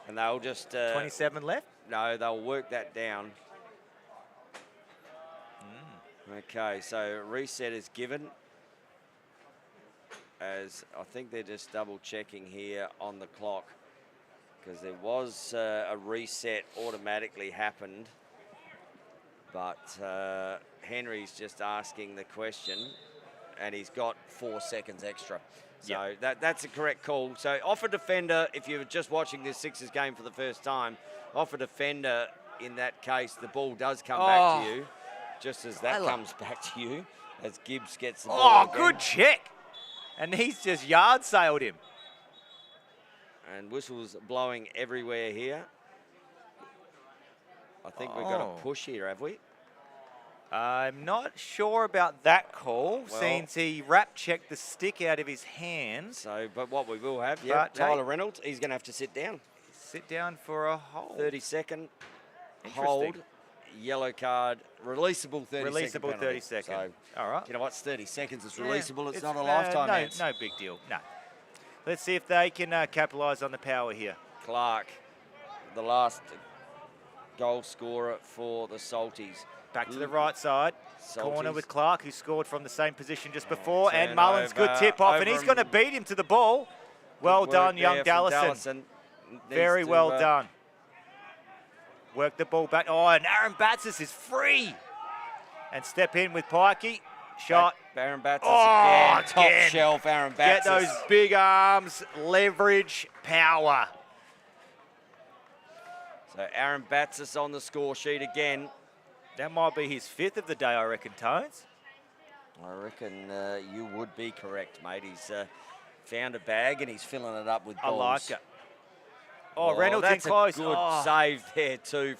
And they'll just... 27 left. No, they'll work that down. Okay, so reset is given. As I think they're just double checking here on the clock, because there was a reset automatically happened, but Henry's just asking the question, and he's got 4 seconds extra. So that's a correct call. So off a defender, if you're just watching this Sixers game for the first time, off a defender, in that case, the ball does come back to you, just as that comes back to you, as Gibbs gets the ball again. Good check. And he's just yard sailed him. And whistles blowing everywhere here. I think we've got a push here, have we? I'm not sure about that call, Well- since he rap checked the stick out of his hands. So, but what we will have, But, Tyler hey. Reynolds, he's going to have to sit down. Sit down for a hold. 30-second Interesting. hold, yellow card, releasable 30-second Releasable penalty. 30 seconds. So, All right. you know what, 30 seconds, it's Yeah, releasable, it's not a lifetime, Ants. no big deal. No. Let's see if they can capitalise on the power here. Clark, the last goal scorer for the Salties. Back to the right side. Corner Salties. with Clark, who scored from the same position just before. And turnover Mullins, good tip off. And over he's going to beat him to the ball. Well Good done, work young there from Dallison. Needs Very to, well done. Work the ball back. Oh, and Aaron Batsis is free. And step in with Pikey. Shot. Aaron Batsis Oh, again. Top again. shelf, Aaron Batsis. Get those big arms, leverage, power. So Aaron Batsis on the score sheet again. That might be his 5th of the day, I reckon, Tones. I reckon you would be correct, mate. He's found a bag and he's filling it up with I balls. like it. Oh, Reynolds in that's close. a good Oh. save there too.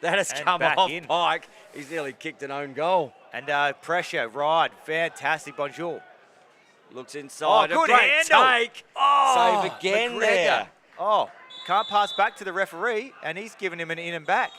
That has And come back off in. Pike. He's nearly kicked an own goal. And pressure, right. Fantastic, bonjour. Looks inside. Oh, good a great handle. take. Oh, Save again McGregor. there. Oh, can't pass back to the referee, and he's giving him an in and back.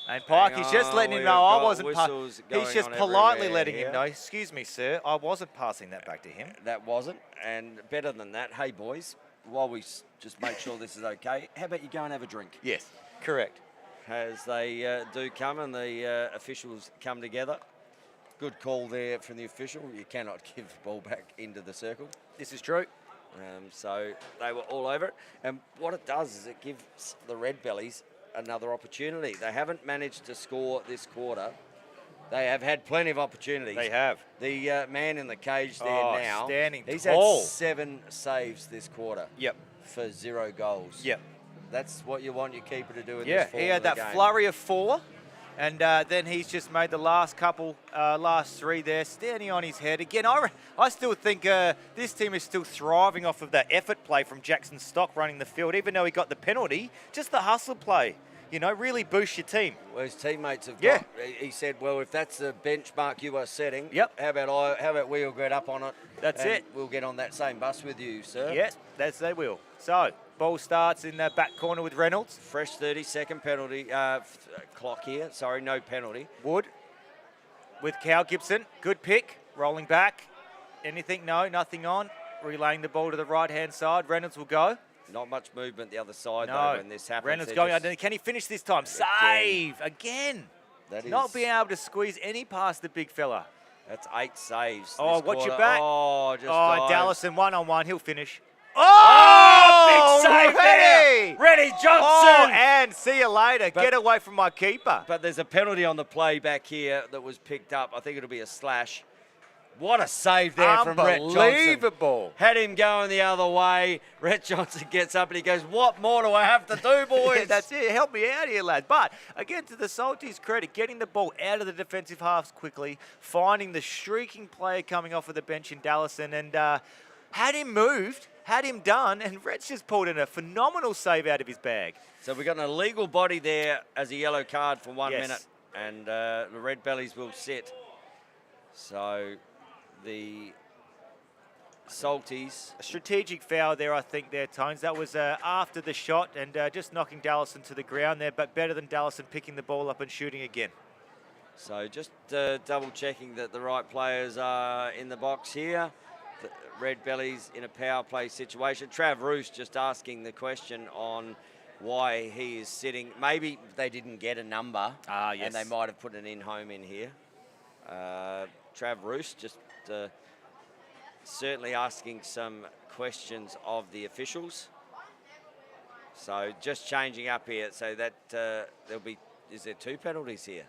And Pike, he's just letting him we've know I got wasn't. whistles He's going just on politely everywhere letting here. him know. Excuse me, sir, I wasn't passing that back to him. That wasn't. And better than that, hey boys, while we just make sure this is okay, how about you go and have a drink? Yes, correct. As they do come and the officials come together. Good call there from the official. You cannot give the ball back into the circle. This is true. So they were all over it. And what it does is it gives the Redbellies another opportunity. They haven't managed to score this quarter. They have had plenty of opportunities. They have. The man in the cage there Oh, now. standing He's tall. had 7 saves this quarter. Yep. For 0 goals. Yep. That's what you want your keeper to do in Yeah, this form he had of the that game. flurry of 4, and then he's just made the last 3 there, standing on his head. Again, I still think this team is still thriving off of that effort play from Jackson Stock running the field, even though he got the penalty. Just the hustle play, really boosts your team. Well, his teammates have Yeah. got. He said, "Well, if that's the benchmark you are setting, Yep. How about we all get up on it? That's and it. We'll get on that same bus with you, sir." Yes, they will. So, ball starts in the back corner with Reynolds. Fresh 30-second penalty clock here. Sorry, no penalty. Wood with Cal Gibson. Good pick. Rolling back. Anything? No, nothing on. Relaying the ball to the right-hand side. Reynolds will go. Not much movement the other side though No. when this happens. Reynolds They're going just- underneath. Can he finish this time? Save again. That Not is- being able to squeeze any past the big fella. That's 8 saves. Oh, this watch your quarter. back. Oh, just Oh, dives. Dallison 1-on-1. He'll finish. Oh, big save Reddy! there. Reddy Oh, Johnson. and see you later. But- Get away from my keeper. But there's a penalty on the play back here that was picked up. I think it'll be a slash. What a save there from Rhett Johnson. Unbelievable. Had him going the other way. Rhett Johnson gets up and he goes, "What more do I have to do, boys?" Yeah, that's it. Help me out here, lad. But again, to the Salties' credit, getting the ball out of the defensive halves quickly, finding the streaking player coming off of the bench in Dallison, and had him moved, had him done, and Rhett's just pulled in a phenomenal save out of his bag. So we've got an illegal body there as a yellow card for 1 Yes. minute. And the Redbellies will sit. So the Salties. A strategic foul there, I think, there, Tones. That was after the shot and just knocking Dallison to the ground there, but better than Dallison picking the ball up and shooting again. So just double checking that the right players are in the box here. The Redbellies in a power play situation. Trav Roos just asking the question on why he is sitting. Maybe they didn't get a number Yes. and they might have put an in-home in here. Trav Roos just certainly asking some questions of the officials. So just changing up here so that there'll be, is there 2 penalties here?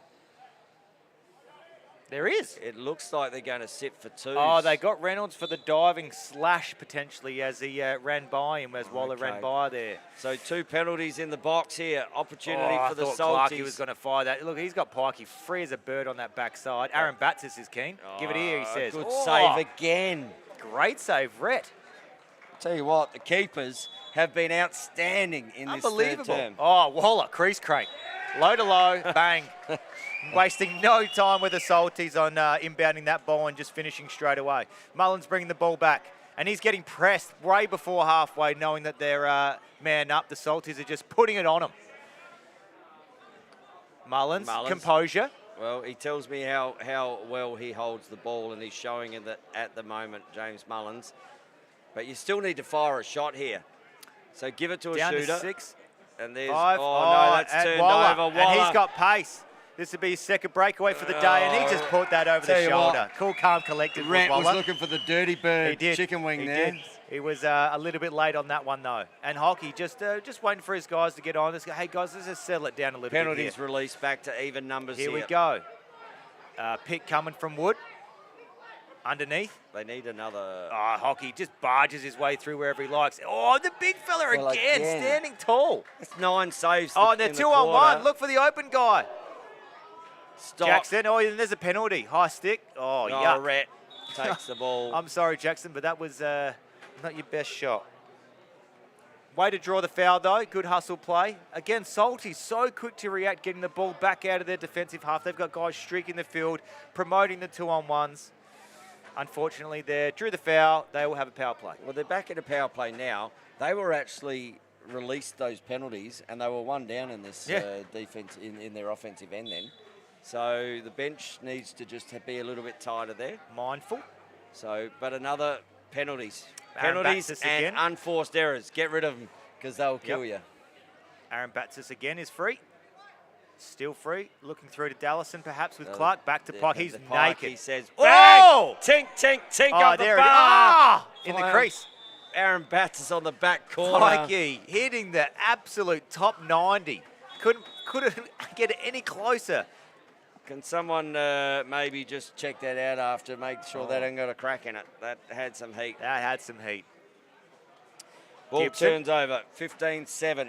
There is. It looks like they're going to sit for 2. Oh, they got Reynolds for the diving slash potentially as he ran by him, as Waller ran by there. So 2 penalties in the box here. Opportunity for the I thought Salties. Clarkey was going to fire that. Look, he's got Pikey free as a bird on that backside. Aaron Batsis is keen. Give it here, he says. Good save again. Great save, Rhett. Tell you what, the keepers have been outstanding in this third Unbelievable. term. Oh, Waller, crease crank. Low to low, bang. Wasting no time with the Salties on inbounding that ball and just finishing straight away. Mullins bringing the ball back, and he's getting pressed way before halfway, knowing that they're man up. The Salties are just putting it on him. Mullins, composure. Well, he tells me how well he holds the ball, and he's showing it at the moment, James Mullins. But you still need to fire a shot here. So give it to a Down shooter. to 6. And there's, Five. no, that's and turned Waller. over. Waller. And he's got pace. This would be his second breakaway for the day, and he just put that over the shoulder. Cool, calm, collected. Rhett was Waller. looking for the dirty bird He did. chicken wing He there. did. He was a little bit late on that one, though. And Hockey just waiting for his guys to get on. Hey, guys, let's just settle it down a little Penalties bit here. released back to even numbers Here we go. Pick coming from Wood. Underneath. They need another. Hockey just barges his way through wherever he likes. Oh, the big fella Well, again, again. standing tall. That's 9 saves. Oh, and they're in the 2-on-1. quarter. Look for the open guy. Stop. Jackson. Oh, and there's a penalty. High stick. Oh, yuck. Rhett takes the ball. I'm sorry, Jackson, but that was not your best shot. Way to draw the foul, though. Good hustle play. Again, Salty so quick to react, getting the ball back out of their defensive half. They've got guys streaking the field, promoting the 2-on-1s. Unfortunately, they drew the foul. They will have a power play. Well, they're back in a power play now. They were actually released those penalties, and they were 1 down in this defense in their offensive end then. So the bench needs to just be a little bit tighter there. Mindful. So, but another penalties. Aaron Penalties Batsis and again. unforced errors. Get rid of them because they'll kill you. Aaron Batsis again is free. Still free. Looking through to Dallison perhaps with Clark. Back to Pike. He's Pike, naked. he says, Oh! Tink, tink, tink Oh, up the there bar. it is. In the crease. Aaron Batts is on the back corner. Pikey hitting the absolute top 90. Couldn't get it any closer. Can someone maybe just check that out after, make sure that ain't got a crack in it? That had some heat. That had some heat. Ball Gibson. turns over, 15-7.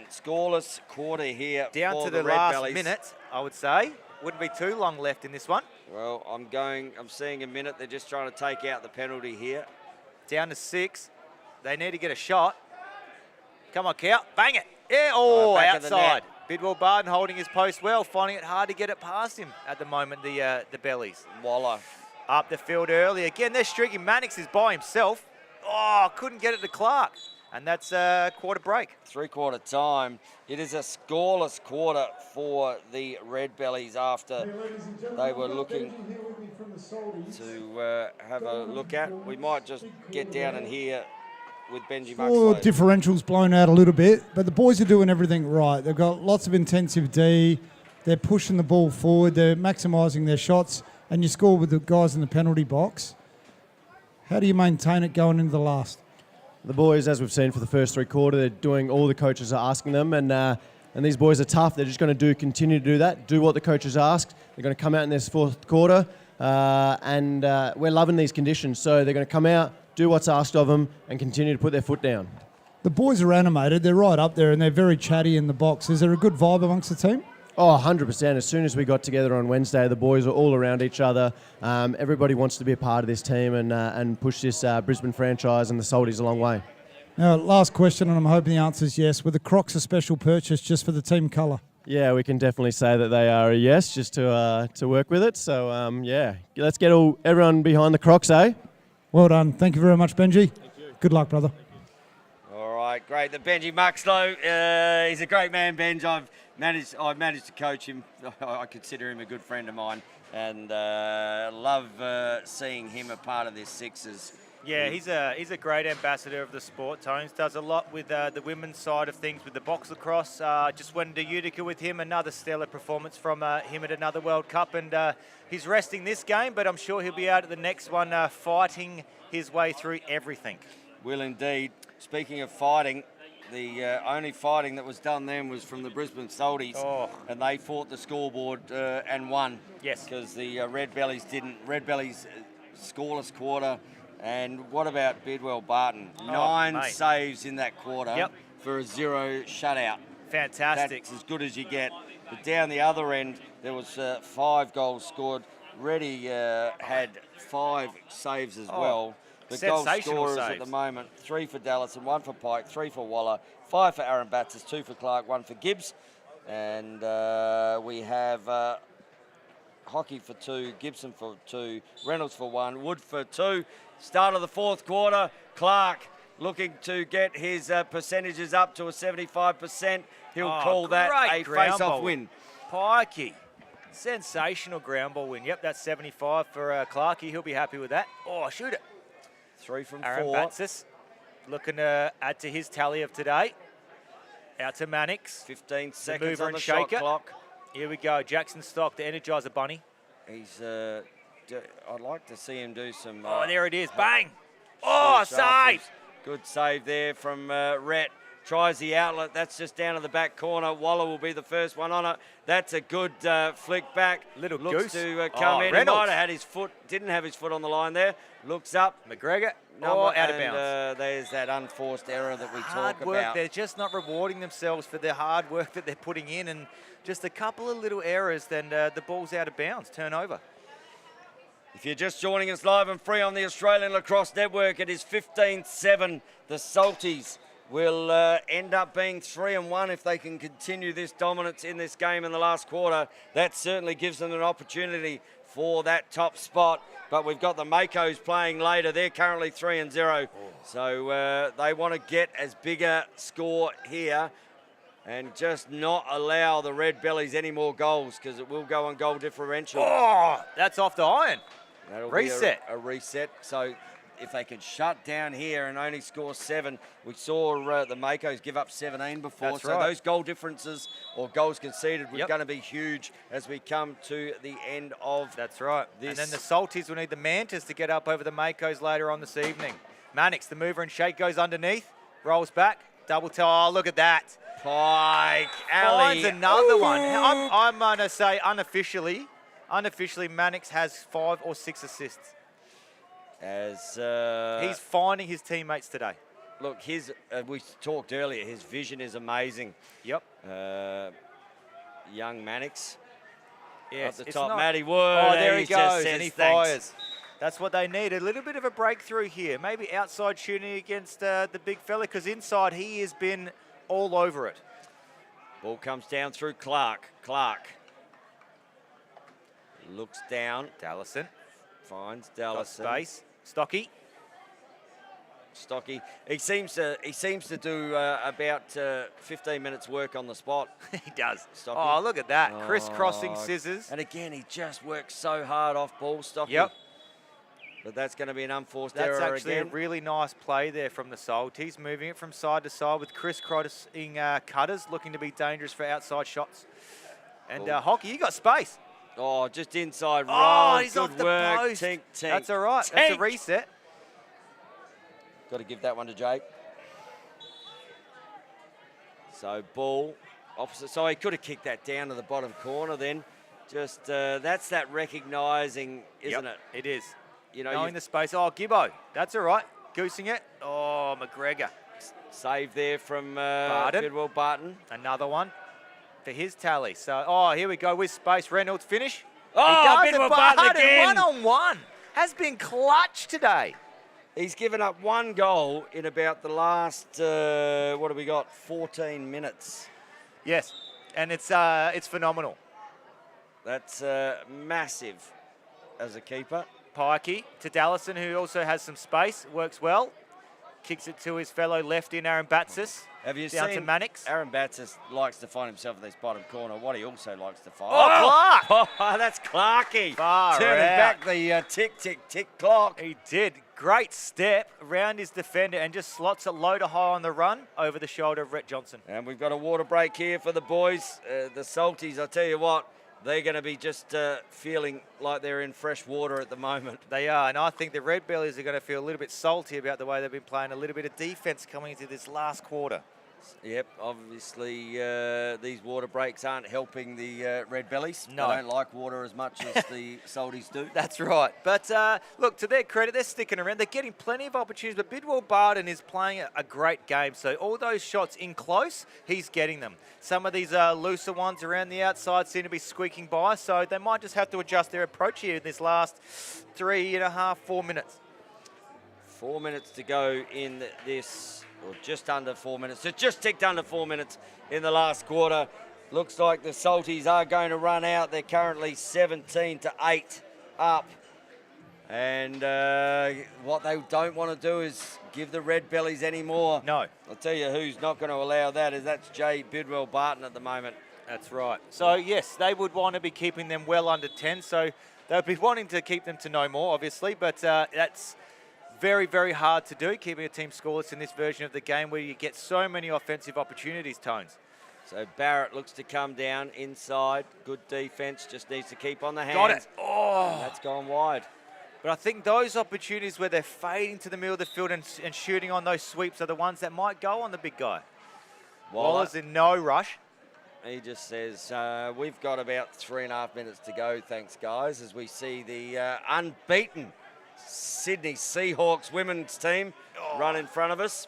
Scoreless quarter here Down for to the the last Redbellies. minute, I would say. Wouldn't be too long left in this one. Well, I'm seeing a minute. They're just trying to take out the penalty here. Down to 6. They need to get a shot. Come on, Cow. Bang it. Yeah, oh, back of the outside. net. Bidwell Barton holding his post well, finding it hard to get it past him at the moment, the Bellies. Waller. Up the field early. Again, they're streaking. Mannix is by himself. Oh, couldn't get it to Clark. And that's a quarter break. 3-quarter time. It is a scoreless quarter for the Redbellies after they were looking to have a look at. We might just get down in here with Benji All Muxley. differentials blown out a little bit, but the boys are doing everything right. They've got lots of intensive D. They're pushing the ball forward. They're maximising their shots, and you score with the guys in the penalty box. How do you maintain it going into the last? The boys, as we've seen for the first 3 quarters, they're doing all the coaches are asking them, and these boys are tough. They're just going to continue to do that, do what the coaches ask. They're going to come out in this 4th quarter, and we're loving these conditions. So they're going to come out, do what's asked of them, and continue to put their foot down. The boys are animated. They're right up there, and they're very chatty in the box. Is there a good vibe amongst the team? Oh, 100%. As soon as we got together on Wednesday, the boys were all around each other. Everybody wants to be a part of this team and push this Brisbane franchise and the Salties a long way. Now, last question, and I'm hoping the answer is yes. Were the Crocs a special purchase just for the team colour? Yeah, we can definitely say that they are a yes, just to work with it. So, yeah, let's get everyone behind the Crocs, eh? Well done. Thank you very much, Benji. Good luck, brother. All right, great. The Benji Muxlow, he's a great man, Benj. I've managed to coach him. I consider him a good friend of mine, and love seeing him a part of this Sixers. Yeah, he's a great ambassador of the sport, Tones. Does a lot with the women's side of things with the box lacrosse. Just went to Utica with him. Another stellar performance from him at another World Cup. And he's resting this game, but I'm sure he'll be out at the next one fighting his way through everything. Will indeed. Speaking of fighting, the only fighting that was done then was from the Brisbane Salties. Oh. And they fought the scoreboard and won. Yes. Because the Redbellies didn't. Redbellies scoreless quarter. And what about Bidwell Barton? 9 mate. saves in that quarter Yep. for a 0 shutout. Fantastic. That's as good as you get. But down the other end, there was 5 goals scored. Reddy had 5 saves as well. The goal sensational scorers at saves. the moment, 3 for Dallas and 1 for Pike, 3 for Waller, 5 for Aaron Batts, 2 for Clark, 1 for Gibbs. And we have Hockey for 2, Gibson for 2, Reynolds for 1, Wood for 2. Start of the 4th quarter, Clark looking to get his percentages up to a 75%. He'll call that a face-off win. Pikey. Sensational ground ball win. Yep, that's 75 for Clarkey. He'll be happy with that. Oh, shoot it. 3 from Aaron 4. Batsis looking to add to his tally of today. Out to Mannix. 15 The seconds mover on and the shot shaker. clock. Here we go. Jackson Stock, the Energizer Bunny. He's. I'd like to see him do some. Oh, there it is. Bang. Oh, save. Good save there from Rhett. Tries the outlet. That's just down to the back corner. Waller will be the first one on it. That's a good flick back. Little Looks goose. to come in. Reynolds. He might have had his foot. Didn't have his foot on the line there. Looks up. McGregor. Number, Out of and, bounds. there's that unforced error that we Hard talk work. about. They're just not rewarding themselves for the hard work that they're putting in, and just a couple of little errors, then the ball's out of bounds. Turnover. If you're just joining us live and free on the Australian Lacrosse Network, it is 15-7. The Salties will end up being 3-1 if they can continue this dominance in this game in the last quarter. That certainly gives them an opportunity for that top spot. But we've got the Makos playing later. They're currently 3-0. So they want to get as big a score here and just not allow the Redbellies any more goals, because it will go on goal differential. Oh, that's off the iron. That'll Reset. be a reset. So if they could shut down here and only score 7, we saw the Makos give up 17 before. That's so right. those goal differences or goals conceded were Yep. going to be huge as we come to the end of That's right. this. And then the Salties will need the Mantas to get up over the Makos later on this evening. Mannix, the mover and shake, goes underneath, rolls back, double toe. Oh, look at that. Pike, Finds alley. another one. I'm going to say unofficially, Mannix has 5 or 6 assists. As He's finding his teammates today. look, we talked earlier, his vision is amazing. Yep. Young Mannix. Yes. Up the it's top, not- Matty Wood. Oh, there he just goes, says and he thanks. fires. That's what they need. A little bit of a breakthrough here. Maybe outside shooting against the big fella, because inside he has been all over it. Ball comes down through Clark. Clark looks down, Dallison. finds Got Dallison. space. Stocky. Stocky. He seems to do about 15 minutes work on the spot. He does. Stocky. Oh, look at that. Crisscrossing Oh, scissors. And again, he just works so hard off ball, Stocky. Yep. But that's going to be an unforced That's error actually again. a really nice play there from the Salties, moving it from side to side with crisscrossing cutters, looking to be dangerous for outside shots. And Cool. Hockey, you got space. Oh, just inside roll. Oh, he's Good off the work. post. Tink, tink. That's all right. That's a Tink. reset. Got to give that one to Jake. So ball opposite. So he could have kicked that down to the bottom corner then. Just that's that recognising, isn't Yep, it? It is. You know, Knowing the space. Oh, Gibbo. That's all right. Goosing it. Oh, McGregor. save there from Barton. Bidwell Barton. Another one for his tally. So, oh, here we go with space. Reynolds finish. Oh, he does Bidwell it. Barton again. One-on-one. Has been clutch today. He's given up 1 goal in about the last, what have we got, 14 minutes. Yes, and it's phenomenal. That's massive. as a keeper. Pikey to Dallison, who also has some space, works well. Kicks it to his fellow lefty, Aaron Batsis. Have you down seen to Mannix? Aaron Batsis likes to find himself in this bottom corner. What he also likes to find. Oh, Clark! Oh, that's Clarky. Far Turning out. back the tick, tick, tick clock. He did. Great step around his defender and just slots it low to high on the run over the shoulder of Rhett Johnson. And we've got a water break here for the boys. The Salties, I tell you what, they're going to be just feeling like they're in fresh water at the moment. They are, and I think the Redbellies are going to feel a little bit salty about the way they've been playing, a little bit of defence coming into this last quarter. Yep, obviously these water breaks aren't helping the Redbellies. No. They don't like water as much as the Salties do. That's right. But look, to their credit, they're sticking around. They're getting plenty of opportunities, but Bidwell Barden is playing a great game. So all those shots in close, he's getting them. Some of these looser ones around the outside seem to be squeaking by, so they might just have to adjust their approach here in this last 3.5, 4 minutes. 4 minutes to go in this, or just under 4 minutes. It just ticked under 4 minutes in the last quarter. Looks like the Salties are going to run out. They're currently 17-8 up. And what they don't want to do is give the Redbellies any more. No. I'll tell you who's not going to allow that is that's Jay Bidwell Barton at the moment. That's right. So, yes, they would want to be keeping them well under 10. So they'll be wanting to keep them to no more, obviously. But that's very, very hard to do, keeping a team scoreless in this version of the game where you get so many offensive opportunities, Tones. So Barrett looks to come down inside. Good defence, just needs to keep on the hands. Got it. Oh. And that's gone wide. But I think those opportunities where they're fading to the middle of the field and shooting on those sweeps are the ones that might go on the big guy. Waller's in no rush. He just says, we've got about 3.5 minutes to go, thanks, guys, as we see the unbeaten Sydney Seahawks women's team run in front of us.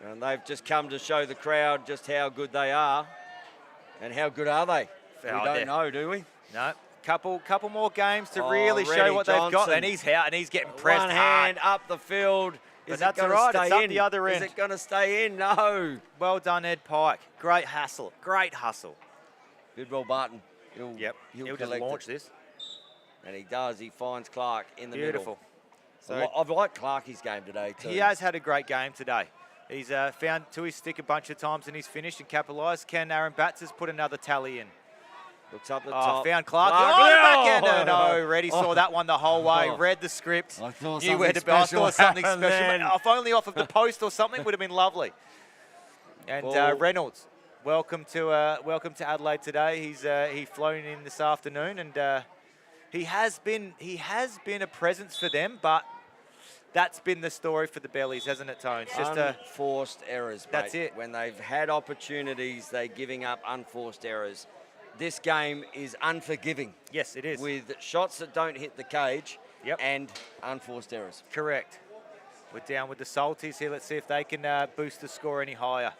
And they've just come to show the crowd just how good they are. And how good are they? We don't know, do we? No. Couple more games to really show what they've got. And he's out and he's getting pressed One hand up the field. But Is that's it going all right. to stay It's up in? the other end. Is it going to stay in? No. Well done, Ed Pike. Great hustle. Great hustle. Bidwell Barton. He'll just collect launch it. this. And he does. He finds Clark in the Beautiful. middle. So I've liked Clarkie's game today too. He has had a great game today. He's found to his stick a bunch of times and he's finished and capitalised. Can Aaron Batts has put another tally in? Looks up the top. Found Clark. Backhander. No, Reddy saw that one the whole way. Read the script. I thought Knew where to be. I thought something special. Then. If only off of the post or something would have been lovely. And Reynolds, welcome to Adelaide today. He's flown in this afternoon, and he has been a presence for them. But that's been the story for the Bellies, hasn't it, Tone? It's just unforced errors. That's mate. it. When they've had opportunities, they're giving up unforced errors. This game is unforgiving. Yes, it is. With shots that don't hit the cage Yep. and unforced errors. Correct. We're down with the Salties here. Let's see if they can boost the score any higher.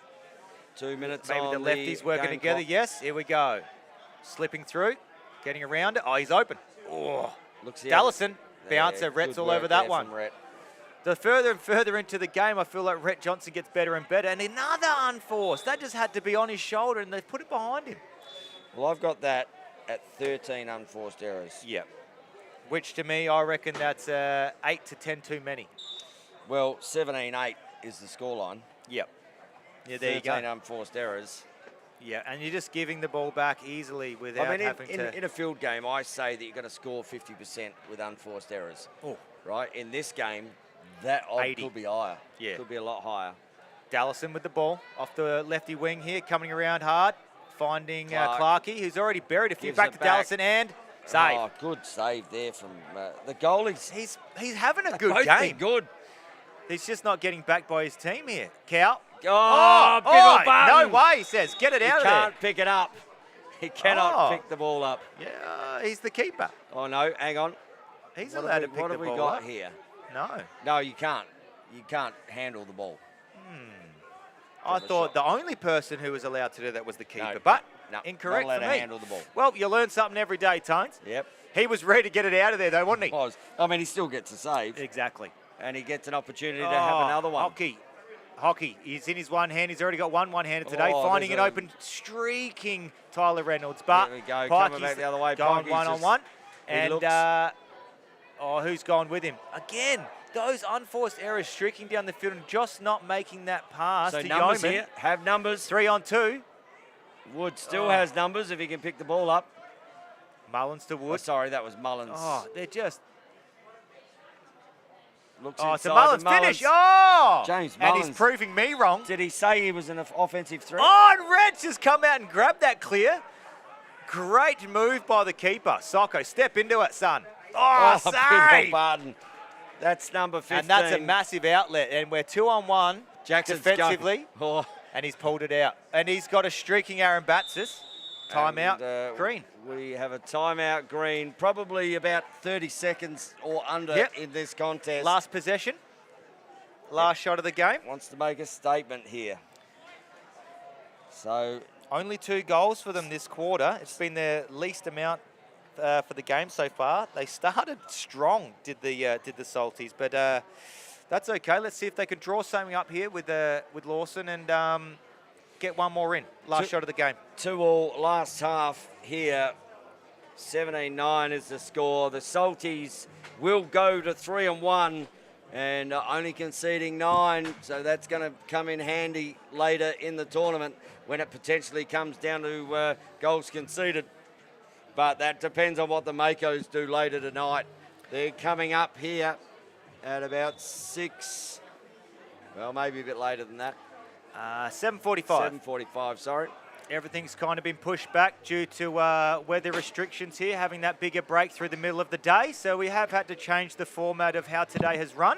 2 minutes Maybe on the lefties working game together. clock. Yes, here we go. Slipping through, getting around it. Oh, he's open. Oh, Looks the Dallison. other- Bouncer. good Rhett's all work over that there one. from Rhett. The further and further into the game, I feel like Rhett Johnson gets better and better. And another unforced. That just had to be on his shoulder, and they've put it behind him. Well, I've got that at 13 unforced errors. Yep. Which to me, I reckon that's 8 to 10 too many. Well, 17-8 is the scoreline. Yep. Yeah, there you 13 go. unforced errors. Yeah, and you're just giving the ball back easily without I mean, having to... in a field game, I say that you're going to score 50% with unforced errors. Oh. Right? In this game, that odd 80. could be higher. Yeah. Could be a lot higher. Dallison with the ball off the lefty wing here, coming around hard, finding Clark. Clarkey, who's already buried a few. Gives Back it to back. Dallison and save. Oh, good save there from the goalies. He's having a good Both game. been good. He's just not getting backed by his team here. Cow. Oh, Bidwell Barton. No way, he says. Get it He out of there. can't pick it up. He cannot Oh. pick the ball up. Yeah, he's the keeper. Oh, no, hang on. He's What allowed have to we- pick what the have we ball got up. here? No. No, you can't. You can't handle the ball. I Give it a thought shot. the only person who was allowed to do that was the keeper. No, But no, incorrect not allowed for to me. handle the ball. Well, you learn something every day, Tones. Yep. He was ready to get it out of there, though, wasn't he? Was. I mean, he still gets a save, Exactly. and he gets an opportunity to have another one. Hockey. He's in his one hand. He's already got one-handed today. Oh, Finding an there's a- open, streaking Tyler Reynolds. But There we go. Pikey's Coming back the other way. going Pikey's one-on-one. And who's gone with him? Again, those unforced errors streaking down the field and just not making that pass So to numbers Yeoman. here, have numbers. 3 on 2. Wood still has numbers if he can pick the ball up. Mullins to Oh, Wood. sorry, that was Mullins. Oh, they're just... Looks Oh, it's a inside Mullins to finish. Oh! James And Mullins. he's proving me wrong. Did he say he was an offensive threat? Oh, and Reds has come out and grabbed that clear. Great move by the keeper. Socko, step into it, son. Oh, beg save! your pardon. That's number 15. And that's a massive outlet. And we're 2 on 1 Jackson's defensively. going. Oh. And he's pulled it out. And he's got a streaking Aaron Batsis. Timeout, And, Green. We have a timeout, Green. Probably about 30 seconds or under in this contest. Last possession. Last shot of the game. Wants to make a statement here. So Only 2 goals for them this quarter. It's been their least amount for the game so far. They started strong, did the Salties, but that's okay. Let's see if they can draw something up here with Lawson and get one more in. Last shot of the game. 2-2 last half here. 17-9 is the score. The Salties will go to 3-1 and only conceding 9, so that's going to come in handy later in the tournament when it potentially comes down to goals conceded. But that depends on what the Makos do later tonight. They're coming up here at about 6, well, maybe a bit later than that. 7:45. 7:45, sorry. Everything's kind of been pushed back due to weather restrictions here, having that bigger break through the middle of the day. So we have had to change the format of how today has run.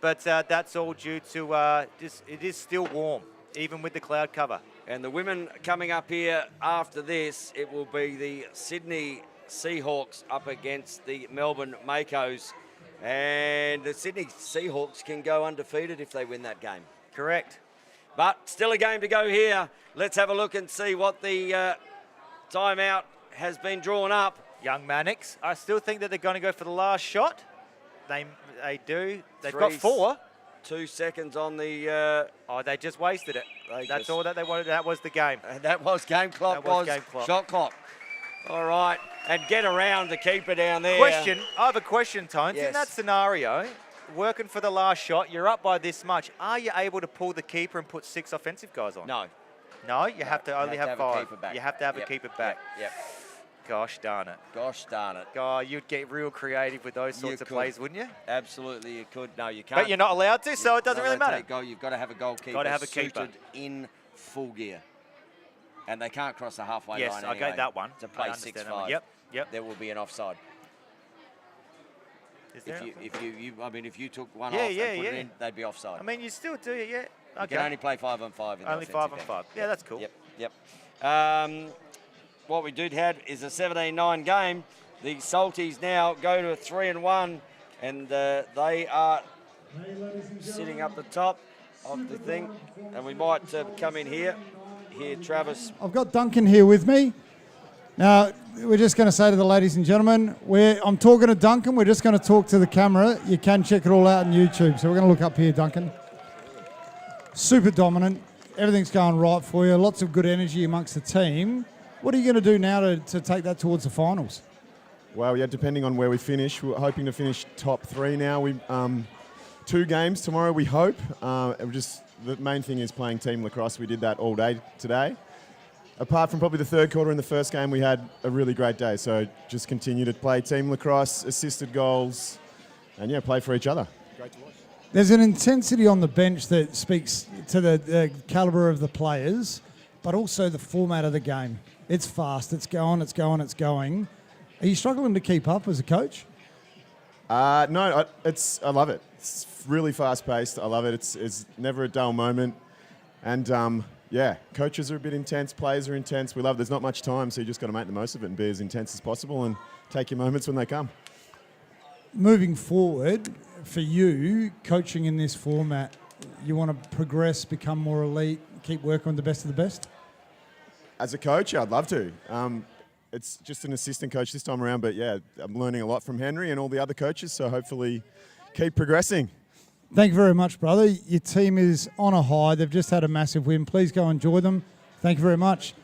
But that's all due to it is still warm, even with the cloud cover. And the women coming up here after this, it will be the Sydney Seahawks up against the Melbourne Makos. And the Sydney Seahawks can go undefeated if they win that game. Correct. But still a game to go here. Let's have a look and see what the timeout has been drawn up. Young Mannix. I still think that they're going to go for the last shot. They do. They've got 3 4. 2 seconds on the... they just wasted it. That's all that they wanted. That was the game. that was game clock. That was game clock. Shot clock. All right. And get around the keeper down there. Question. I have a question, Tones. Yes. In that scenario, working for the last shot, you're up by this much. Are you able to pull the keeper and put 6 offensive guys on? No. No, you have to only have 5. keeper back. You have to have a keeper back. Yep. Gosh darn it. Gosh darn it. God, you'd get real creative with those sorts of could. plays, wouldn't you? Absolutely, you could. No, you can't. But you're not allowed to, so it doesn't really matter. You've got to have a goalkeeper Gotta have a keeper. suited in full gear. And they can't cross the halfway Yes, line I anyway. get that one. To play I understand 6-5. that one. Yep. There will be an offside. Is there? If you took one Yeah, off yeah, and put yeah. it in, they'd be offside. I mean, you still do it, yeah. You Okay. can only play 5-on-5 in the Only offensive 5 on game. 5. Yeah, that's cool. Yep. What we did have is a 17-9 game. The Salties now go to a 3-1, and they are sitting up the top of the thing. And we might come in here. Here, Travis. I've got Duncan here with me. Now, we're just going to say to the ladies and gentlemen, I'm talking to Duncan. We're just going to talk to the camera. You can check it all out on YouTube. So we're going to look up here, Duncan. Super dominant. Everything's going right for you. Lots of good energy amongst the team. What are you going to do now to take that towards the finals? Well, yeah, depending on where we finish, we're hoping to finish top 3 now. We 2 games tomorrow, we hope. The main thing is playing team lacrosse. We did that all day today. Apart from probably the third quarter in the first game, we had a really great day. So just continue to play team lacrosse, assisted goals, and play for each other. Great to watch. There's an intensity on the bench that speaks to the calibre of the players, but also the format of the game. It's fast, it's going. Are you struggling to keep up as a coach? No, I love it. It's really fast-paced. I love it. It's never a dull moment. And, coaches are a bit intense, players are intense. There's not much time, so you just got to make the most of it and be as intense as possible and take your moments when they come. Moving forward, for you, coaching in this format, you want to progress, become more elite, keep working on the best of the best? As a coach, I'd love to. It's just an assistant coach this time around, but I'm learning a lot from Henry and all the other coaches, so hopefully keep progressing. Thank you very much, brother. Your team is on a high. They've just had a massive win. Please go enjoy them. Thank you very much.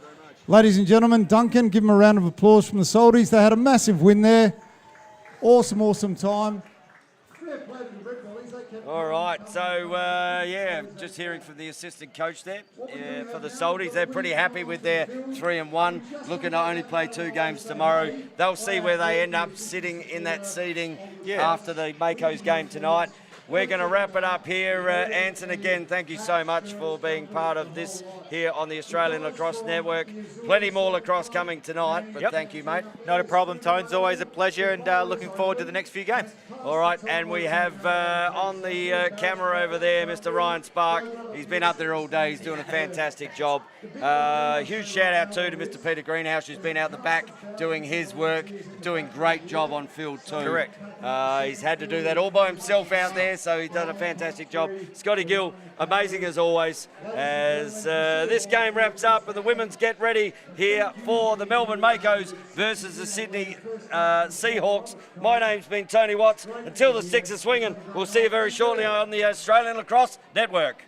Ladies and gentlemen, Duncan, give him a round of applause from the Salties. They had a massive win there. Awesome time. Fair play to the Redbellies. They kept All right, so yeah, just hearing from the assistant coach there for the Salties. They're pretty happy with their 3-1, looking to only play 2 games tomorrow. They'll see where they end up sitting in that seeding after the Mako's game tonight. We're going to wrap it up here. Anson, again, thank you so much for being part of this here on the Australian Lacrosse Network. Plenty more lacrosse coming tonight, but thank you, mate. Not a problem, Tones. Always a pleasure, and looking forward to the next few games. All right, and we have on the camera over there, Mr. Ryan Spark. He's been up there all day. He's doing a fantastic job. Huge shout out too to Mr. Peter Greenhouse, who's been out the back doing his work, doing great job on field too. Correct. He's had to do that all by himself out there, so he's done a fantastic job. Scotty Gill, amazing as always. As this game wraps up and the women's get ready here for the Melbourne Makos versus the Sydney Seahawks. My name's been Tony Watts. Until the sticks are swinging, we'll see you very shortly on the Australian Lacrosse Network.